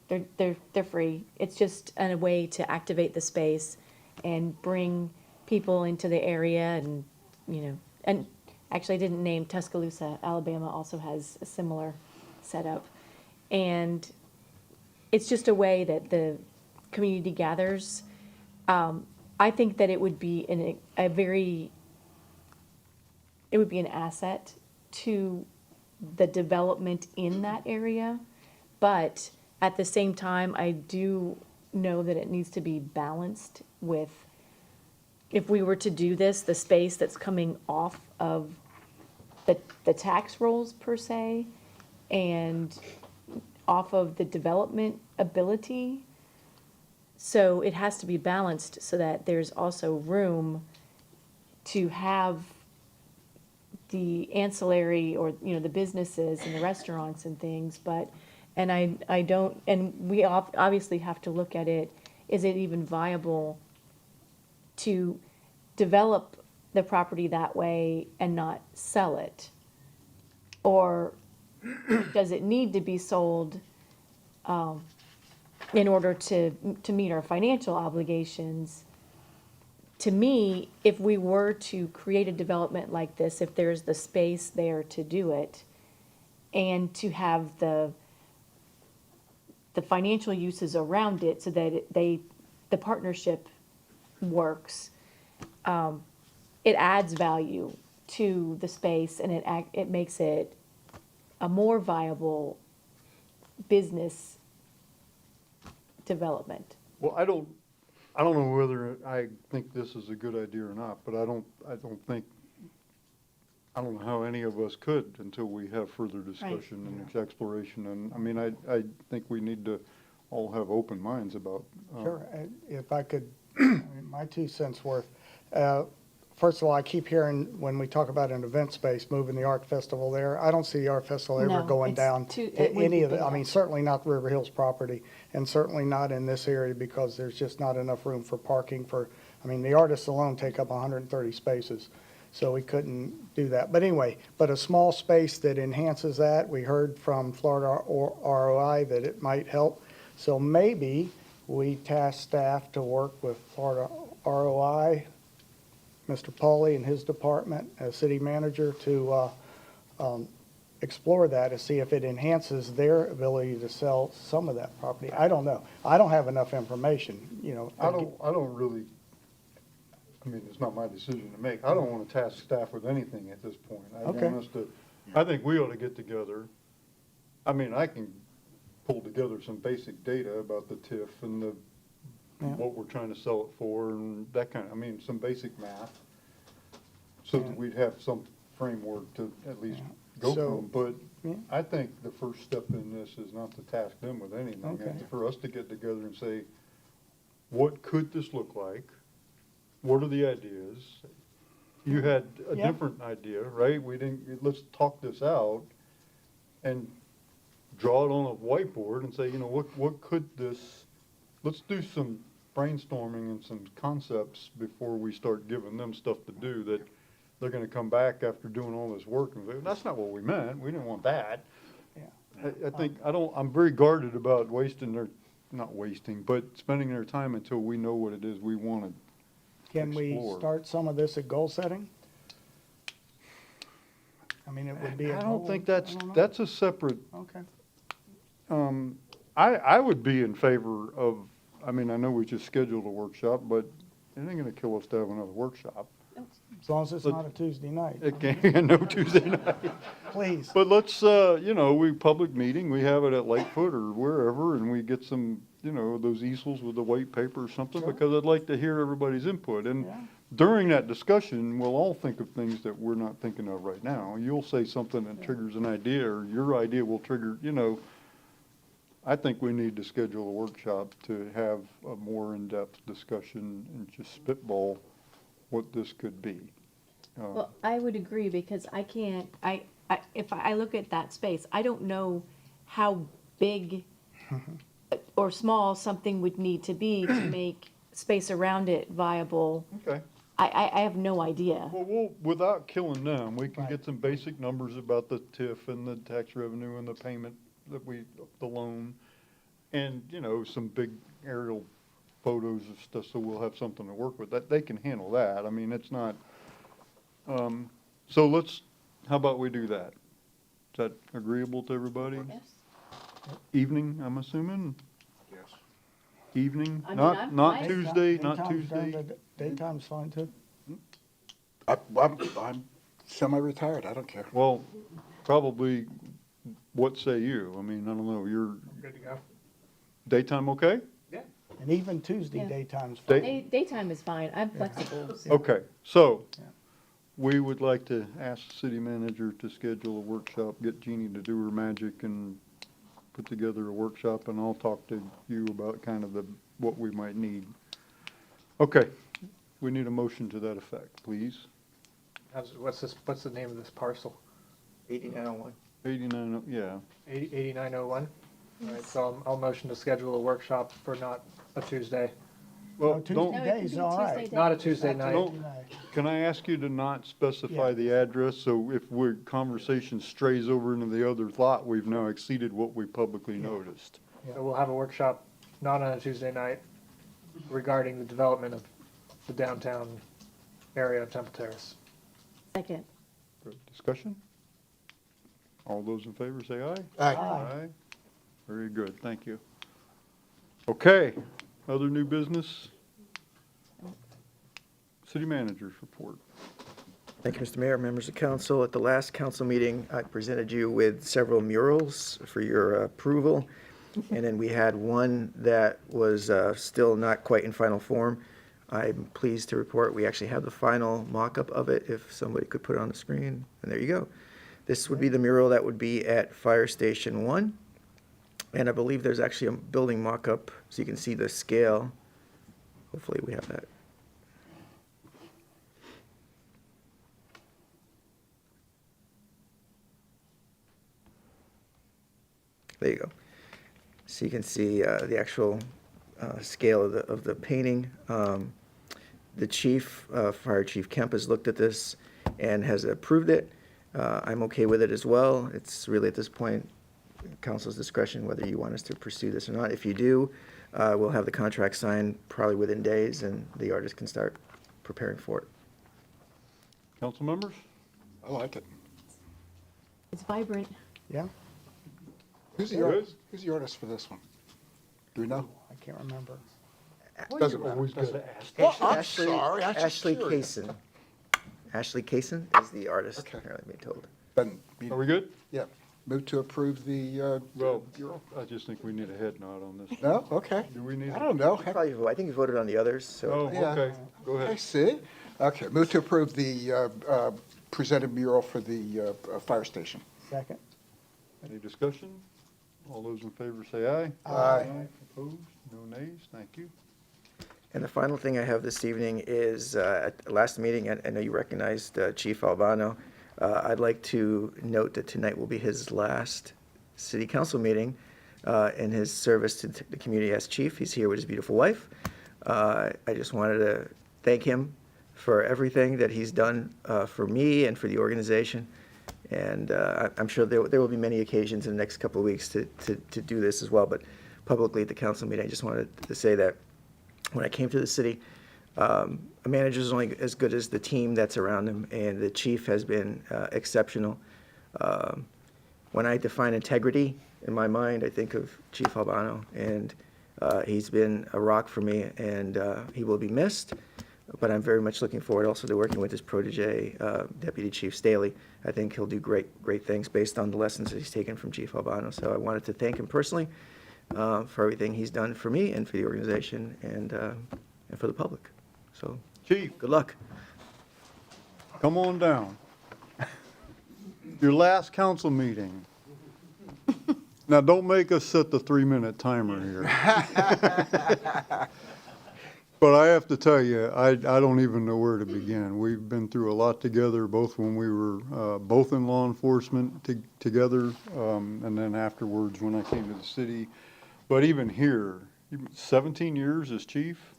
They're free. It's just a way to activate the space and bring people into the area, and and actually I didn't name Tuscaloosa, Alabama also has a similar setup, and it's just a way that the community gathers. I think that it would be a very it would be an asset to the development in that area. But at the same time, I do know that it needs to be balanced with, if we were to do this, the space that's coming off of the tax rolls per se, and off of the development ability. So it has to be balanced so that there's also room to have the ancillary, or, you know, the businesses and the restaurants and things, but, and I don't, and we obviously have to look at it, is it even viable to develop the property that way and not sell it? Or does it need to be sold in order to meet our financial obligations? To me, if we were to create a development like this, if there's the space there to do it, and to have the financial uses around it so that the partnership works, it adds value to the space, and it makes it a more viable business development. Well, I don't know whether I think this is a good idea or not, but I don't know how any of us could until we have further discussion and exploration. And, I mean, I think we need to all have open minds about. Sure, if I could, my 2 cents worth. First of all, I keep hearing, when we talk about an event space, moving the art festival there, I don't see the art festival ever No, going it's down too- it any of wouldn't it. I be mean, that. certainly not the River Hills property, and certainly not in this area, because there's just not enough room for parking for, I mean, the artists alone take up 130 spaces, so we couldn't do that. But anyway, but a small space that enhances that, we heard from Florida ROI that it might help. So maybe we task staff to work with Florida ROI, Mr. Pauly and his department as city manager, to explore that and see if it enhances their ability to sell some of that property. I don't know. I don't have enough information, you know. I don't really, I mean, it's not my decision to make. I don't want to task staff with anything at this point. I Okay. want us to, I think we ought to get together. I mean, I can pull together some basic data about the TIF and the, what we're trying to sell it for and that kind of, I mean, some basic math, so that we'd have some framework to at least go So- from. But I think the first step in this is not to task them with anything. Okay. It's for us to get together and say, what could this look like? What are the ideas? You had a Yeah. different idea, right? We didn't, let's talk this out and draw it on a whiteboard and say, you know, what could this, let's do some brainstorming and some concepts before we start giving them stuff to do that they're gonna come back after doing all this work and say, that's not what we meant, we didn't want that. Yeah. I think, I'm very guarded about not wasting, but spending their time until we know what it is we wanna Can we explore. start some of this at goal setting? I mean, it would be a I goal. don't think I don't know. that's a separate, Okay. I would be in favor of, I mean, I know we just scheduled a workshop, but it ain't gonna kill us to have another workshop. As long as it's not a Tuesday night. It can't, no Tuesday night. Please. But let's, public meeting, we have it at Lightfoot or wherever, and we get some, those easels with the white paper or something, Sure. because I'd like to hear everybody's input. And Yeah. during that discussion, we'll all think of things that we're not thinking of right now. You'll say something that triggers an idea, or your idea will trigger, I think we need to schedule a workshop to have a more in-depth discussion and just spitball what this could be. Well, I would agree, because I can't, if I look at that space, I don't know how big or small something would need to be to make space around it viable. Okay. I have no idea. Well, without killing them, we can Right. get some basic numbers about the TIF and the tax revenue and the payment the loan, and, some big aerial photos of stuff, so we'll have something to work with. That, they can handle that. I mean, it's not, so how about we do that? Is that agreeable to everybody? Yes. Evening, I'm assuming? Yes. Evening? I mean, Not I'm not fine. Tuesday, not Daytime's Tuesday? during the- Daytime's fine too. I'm Semi-retired, I don't care. Well, probably, what say you? I mean, I don't know, you're Good to go. daytime okay? And even Tuesday Yeah. daytime's Day- fine. Daytime is fine, I'm flexible. so- Okay, so we would like to ask the city manager to schedule a workshop, get Jeannie to do her magic and put together a workshop, and I'll talk to you about kind of what we might need. Okay, we need a motion to that effect, please. What's the name of this parcel? 8901. 89, yeah. 8901? All right, so I'll motion to schedule a workshop for not a Tuesday. Well, Tuesday don't, No, it could day's be all Tuesday right. day. Not a Tuesday night. Don't- can I ask you to not specify the address, so if conversation strays over into the other lot, we've now exceeded what we publicly noticed? So we'll have a workshop, not on a Tuesday night, regarding the development of the downtown area of Temple Terrace. Second. Discussion? All those in favor say aye. Aye. Aye. Very good, thank you. Okay, other new business? City managers report. Thank you, Mr. Mayor, members of council. At the last council meeting, I presented you with several murals for your approval. And then we had one that was still not quite in final form. I'm pleased to report we actually have the final mock-up of it, if somebody could put it on the screen. And there you go. This would be the mural that would be at Fire Station 1. And I believe there's actually a building mock-up, so you can see the scale. Hopefully we have that. There you go. So you can see the actual scale of the painting. The chief, Fire Chief Kemp, has looked at this and has approved it. I'm okay with it as well. It's really at this point council's discretion whether you want us to pursue this or not. If you do, we'll have the contract signed probably within days, and the artist can start preparing for it. Council members? I like it. It's vibrant. Yeah, Who's the Good. artist? Who's the artist for this one? Do we know? I can't remember. Doesn't matter. Always Doesn't- good. Well, I'm sorry, I was just Ashley curious. Kaysen. Ashley Kaysen is the artist, Okay. apparently being told. Then, Are we good? yeah, move to approve the, Well, mural. I just think we need a head nod on this. No, okay. Do we need? I don't know. Heck, Probably, I think you voted on the others, so. Oh, Yeah. okay, go I ahead. see. Okay, move to approve the presented mural for the fire station. Second. Any discussion? All those in favor say aye. Aye. Opposed? No nays? Thank you. And the final thing I have this evening is, at the last meeting, I know you recognized Chief Albano. I'd like to note that tonight will be his last city council meeting in his service to the community as chief. He's here with his beautiful wife. I just wanted to thank him for everything that he's done for me and for the organization. And I'm sure there will be many occasions in the next couple of weeks to do this as well. But publicly at the council meeting, I just wanted to say that when I came to the city, a manager is only as good as the team that's around him, and the chief has been exceptional. When I define integrity in my mind, I think of Chief Albano, and he's been a rock for me, and he will be missed. But I'm very much looking forward also to working with his protege, Deputy Chief Staley. I think he'll do great things based on the lessons that he's taken from Chief Albano. So I wanted to thank him personally for everything he's done for me and for the organization and for the public. So, Chief, good luck. come on down. Your last council meeting. Now, don't make us set the 3-minute timer here. But I have to tell you, I don't even know where to begin. We've been through a lot together, both when we were both in law enforcement together, and then afterwards when I came to the city. But even here, 17 years as chief,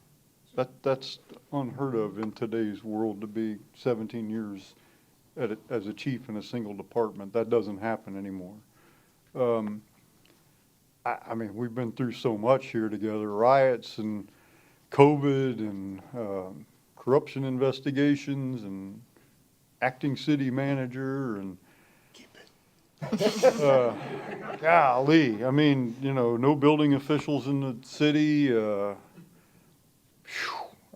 that's unheard of in today's world, to be 17 years as a chief in a single department. That doesn't happen anymore. I mean, we've been through so much here together, riots and COVID and corruption investigations and acting city manager and golly, I mean, no building officials in the city.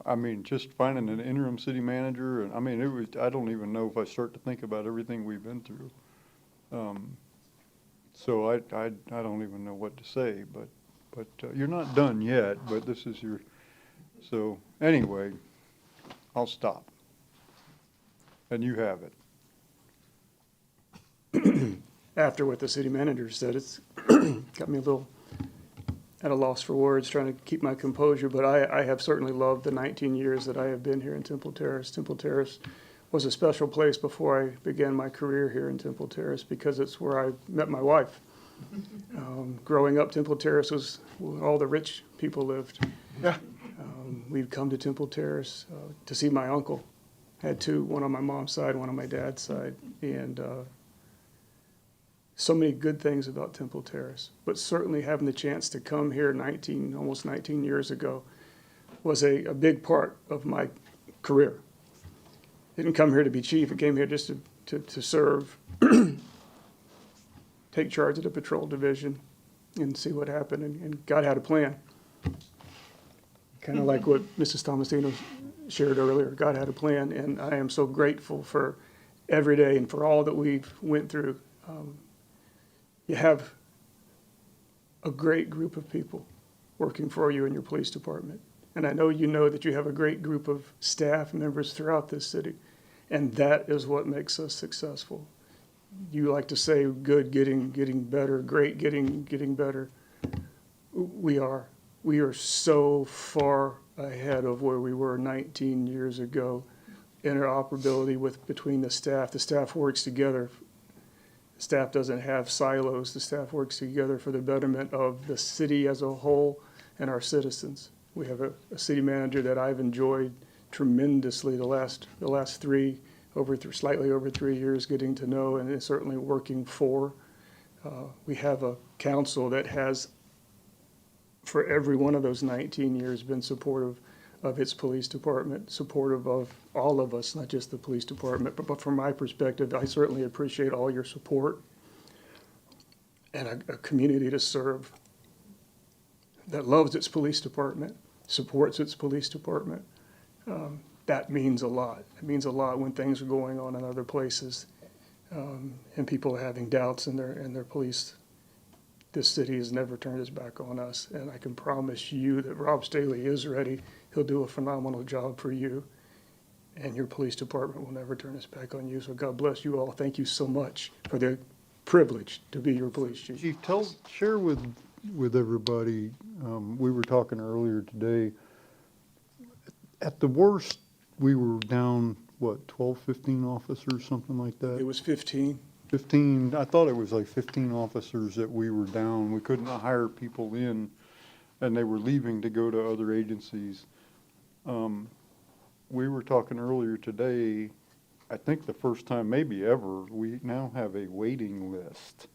I mean, just finding an interim city manager, and I mean, it was, I don't even know if I start to think about everything we've been through. So I don't even know what to say, but you're not done yet, but this is your, so anyway, I'll stop. And you have it. After what the city manager said, it's got me a little at a loss for words, trying to keep my composure, but I have certainly loved the 19 years that I have been here in Temple Terrace. Temple Terrace was a special place before I began my career here in Temple Terrace because it's where I met my wife. Growing up, Temple Terrace was where all the rich people lived. Yeah. We'd come to Temple Terrace to see my uncle. Had two, one on my mom's side, one on my dad's side, and so many good things about Temple Terrace, but certainly having the chance to come here almost 19 years ago was a big part of my career. Didn't come here to be chief, I came here just to serve, take charge of the patrol division and see what happened, and God had a plan. Kind of like what Mrs. Tomasino shared earlier, God had a plan, and I am so grateful for every day and for all that we've went through. You have a great group of people working for you in your police department. And I know you know that you have a great group of staff members throughout this city. And that is what makes us successful. You like to say good getting better, great getting better. We are so far ahead of where we were 19 years ago. Interoperability between the staff. The staff works together. Staff doesn't have silos. The staff works together for the betterment of the city as a whole and our citizens. We have a city manager that I've enjoyed tremendously the last slightly over 3 years getting to know, and is certainly working for. We have a council that has, for every one of those 19 years, been supportive of its police department, supportive of all of us, not just the police department. But from my perspective, I certainly appreciate all your support and a community to serve that loves its police department, supports its police department. That means a lot. It means a lot when things are going on in other places and people are having doubts in their police. This city has never turned its back on us, and I can promise you that Rob Staley is ready. He'll do a phenomenal job for you, and your police department will never turn its back on you. So God bless you all. Thank you so much for the privilege to be your police chief. Chief, share with everybody, we were talking earlier today, at the worst, we were down, 12, 15 officers, something like that? It was 15. 15, I thought it was like 15 officers that we were down. We couldn't hire people in, and they were leaving to go to other agencies. We were talking earlier today, I think the first time maybe ever, we now have a waiting list.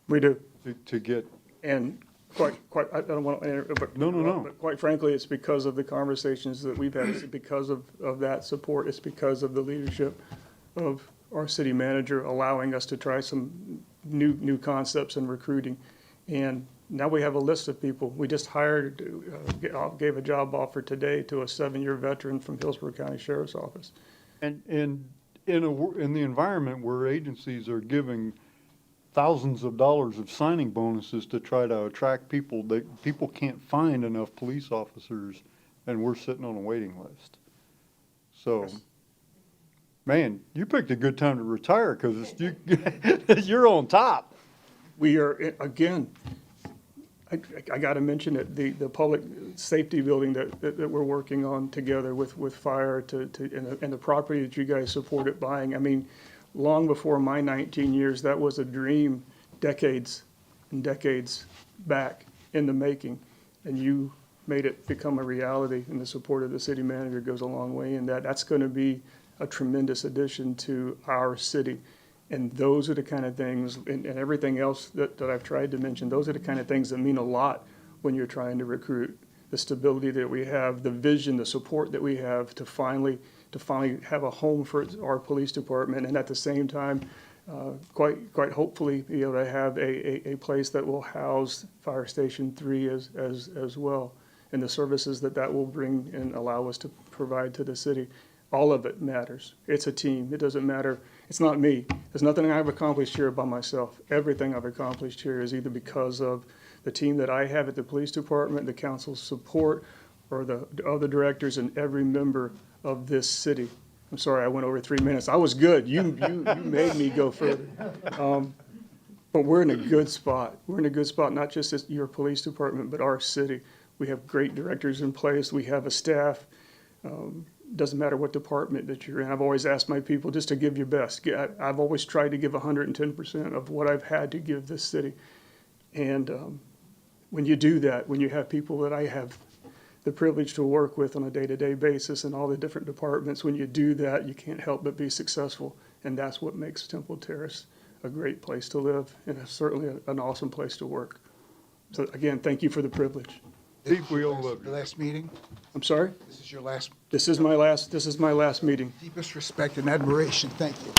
We do. To get. And quite, I don't want to, but. No. But quite frankly, it's because of the conversations that we've had. It's because of that support. It's because of the leadership of our city manager allowing us to try some new concepts in recruiting. And now we have a list of people. We just gave a job offer today to a 7-year veteran from Hillsborough County Sheriff's Office. And in the environment where agencies are giving thousands of dollars of signing bonuses to try to attract people, people can't find enough police officers, and we're sitting on a waiting list. So, man, you picked a good time to retire because you're on top. We are, again, I got to mention it, the public safety building that we're working on together with fire and the property that you guys supported buying. I mean, long before my 19 years, that was a dream decades and decades back in the making. And you made it become a reality, and the support of the city manager goes a long way in that. That's going to be a tremendous addition to our city. And those are the kind of things, and everything else that I've tried to mention, those are the kind of things that mean a lot when you're trying to recruit. The stability that we have, the vision, the support that we have to finally have a home for our police department, and at the same time, quite hopefully be able to have a place that will house Fire Station 3 as well. and the services that that will bring and allow us to provide to the city. All of it matters. It's a team. It doesn't matter. It's not me. There's nothing I've accomplished here by myself. Everything I've accomplished here is either because of the team that I have at the police department, the council's support, or the other directors and every member of this city. I'm sorry, I went over 3 minutes. I was good. You made me go further. But we're in a good spot. We're in a good spot, not just as your police department, but our city. We have great directors in place. We have a staff. Doesn't matter what department that you're in. I've always asked my people just to give your best. I've always tried to give 110% of what I've had to give this city. And when you do that, when you have people that I have the privilege to work with on a day-to-day basis in all the different departments, when you do that, you can't help but be successful. And that's what makes Temple Terrace a great place to live, and it's certainly an awesome place to work. So again, thank you for the privilege. Steve, we all love The you. last meeting? I'm sorry? This is your last, This is my last meeting. deepest respect and admiration. Thank you.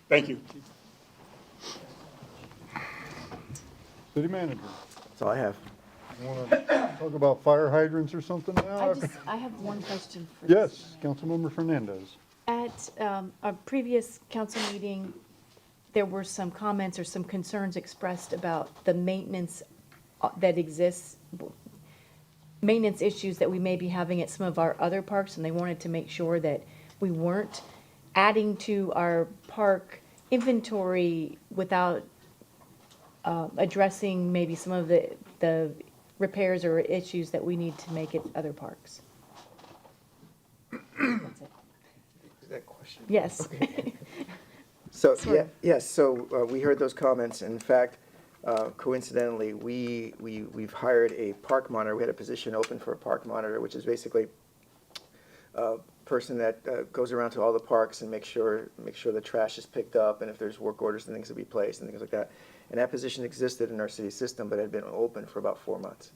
Thank you. City manager, That's all I have. you want to talk about fire hydrants or something now? I have one question for. Yes, Councilmember Fernandez. At a previous council meeting, there were some comments or some concerns expressed about the maintenance that exists, maintenance issues that we may be having at some of our other parks, and they wanted to make sure that we weren't adding to our park inventory without addressing maybe some of the repairs or issues that we need to make at other parks. That's it. Is that question? Yes. So, Sort yeah, of. yes, so we heard those comments. In fact, coincidentally, we've hired a park monitor. We had a position open for a park monitor, which is basically a person that goes around to all the parks and make sure the trash is picked up, and if there's work orders and things to be placed and things like that. And that position existed in our city system, but had been open for about 4 months.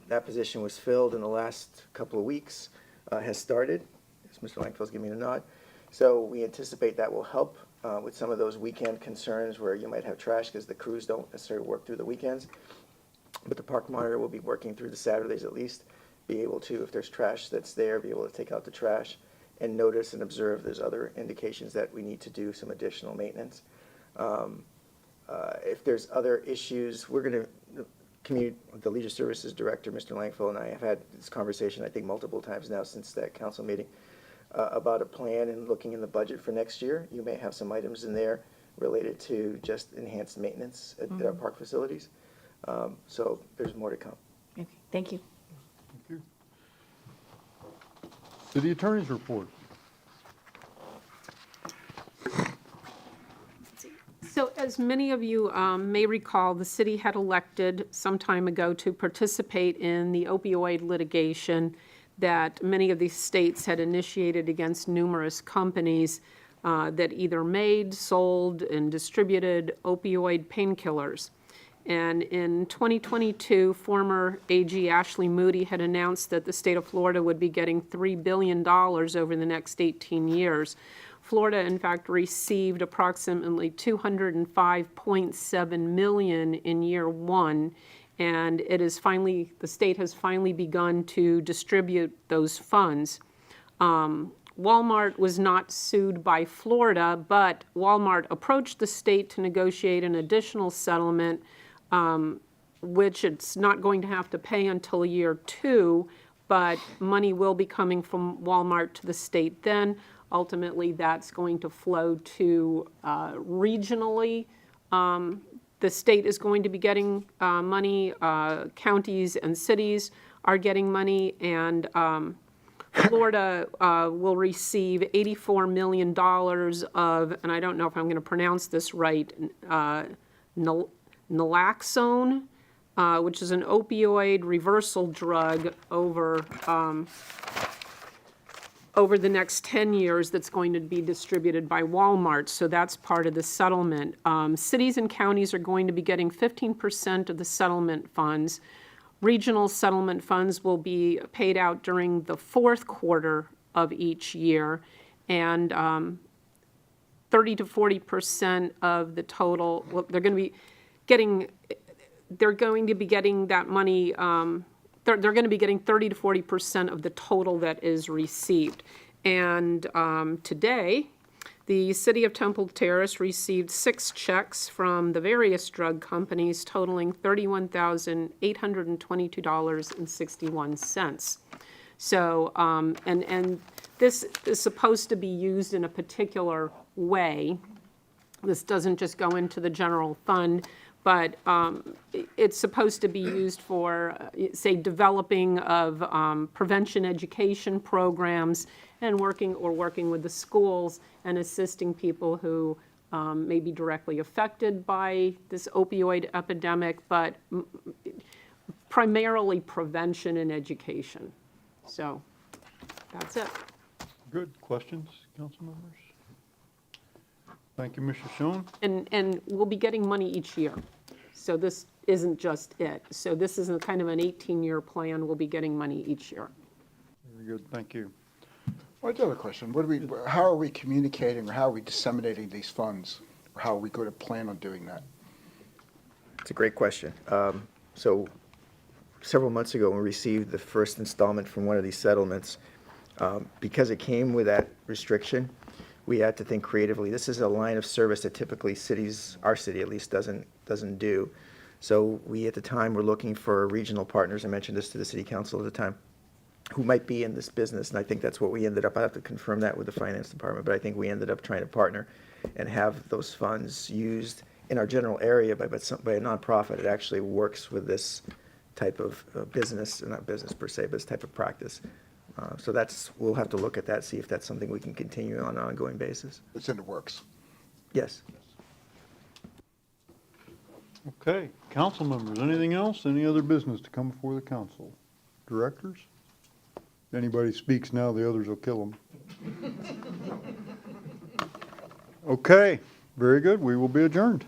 That position was filled in the last couple of weeks, has started, as Mr. Langfield's giving me a nod. So we anticipate that will help with some of those weekend concerns where you might have trash because the crews don't necessarily work through the weekends. But the park monitor will be working through the Saturdays at least, be able to, if there's trash that's there, be able to take out the trash and notice and observe there's other indications that we need to do some additional maintenance. If there's other issues, we're going to the Leisure Services Director, Mr. Langfield, and I have had this conversation, I think, multiple times now since that council meeting, about a plan and looking in the budget for next year. You may have some items in there related to just enhanced maintenance at our park facilities. So there's more to come. Okay, thank you. Thank you. City attorney's report. So as many of you may recall, the city had elected some time ago to participate in the opioid litigation that many of these states had initiated against numerous companies that either made, sold, and distributed opioid painkillers. And in 2022, former AG Ashley Moody had announced that the state of Florida would be getting $3 billion over the next 18 years. Florida, in fact, received approximately $205.7 million in year one, and the state has finally begun to distribute those funds. Walmart was not sued by Florida, but Walmart approached the state to negotiate an additional settlement, which it's not going to have to pay until year 2, but money will be coming from Walmart to the state then. Ultimately, that's going to flow to regionally. The state is going to be getting money, counties and cities are getting money, and Florida will receive $84 million of, and I don't know if I'm going to pronounce this right, naloxone, which is an opioid reversal drug over the next 10 years that's going to be distributed by Walmart, so that's part of the settlement. Cities and counties are going to be getting 15% of the settlement funds. regional settlement funds will be paid out during the fourth quarter of each year, and 30 to 40% of the total, well, they're going to be getting that money, they're going to be getting 30 to 40% of the total that is received. And today, the City of Temple Terrace received 6 checks from the various drug companies totaling $31,822.61. So, and this is supposed to be used in a particular way. This doesn't just go into the general fund, but it's supposed to be used for, say, developing of prevention education programs and working with the schools and assisting people who may be directly affected by this opioid epidemic, but primarily prevention and education. So that's it. Good. Questions, council members? Thank you, Mr. Schoen. And we'll be getting money each year. So this isn't just it. So this is kind of an 18-year plan. We'll be getting money each year. Very good. Thank you. Well, the other question, how are we communicating or how are we disseminating these funds? Or how are we going to plan on doing that? It's a great question. So several months ago, when we received the first installment from one of these settlements, because it came with that restriction, we had to think creatively. This is a line of service that typically cities, our city at least, doesn't do. So we, at the time, were looking for regional partners. I mentioned this to the city council at the time, who might be in this business, and I think that's what we ended up. I have to confirm that with the finance department, but I think we ended up trying to partner and have those funds used in our general area by a nonprofit. It actually works with this type of business, not business per se, but this type of practice. So we'll have to look at that, see if that's something we can continue on an ongoing basis. It's in the works. Yes. Okay, council members, anything else? Any other business to come before the council? Directors? If anybody speaks now, the others will kill them. Okay, very good. We will be adjourned.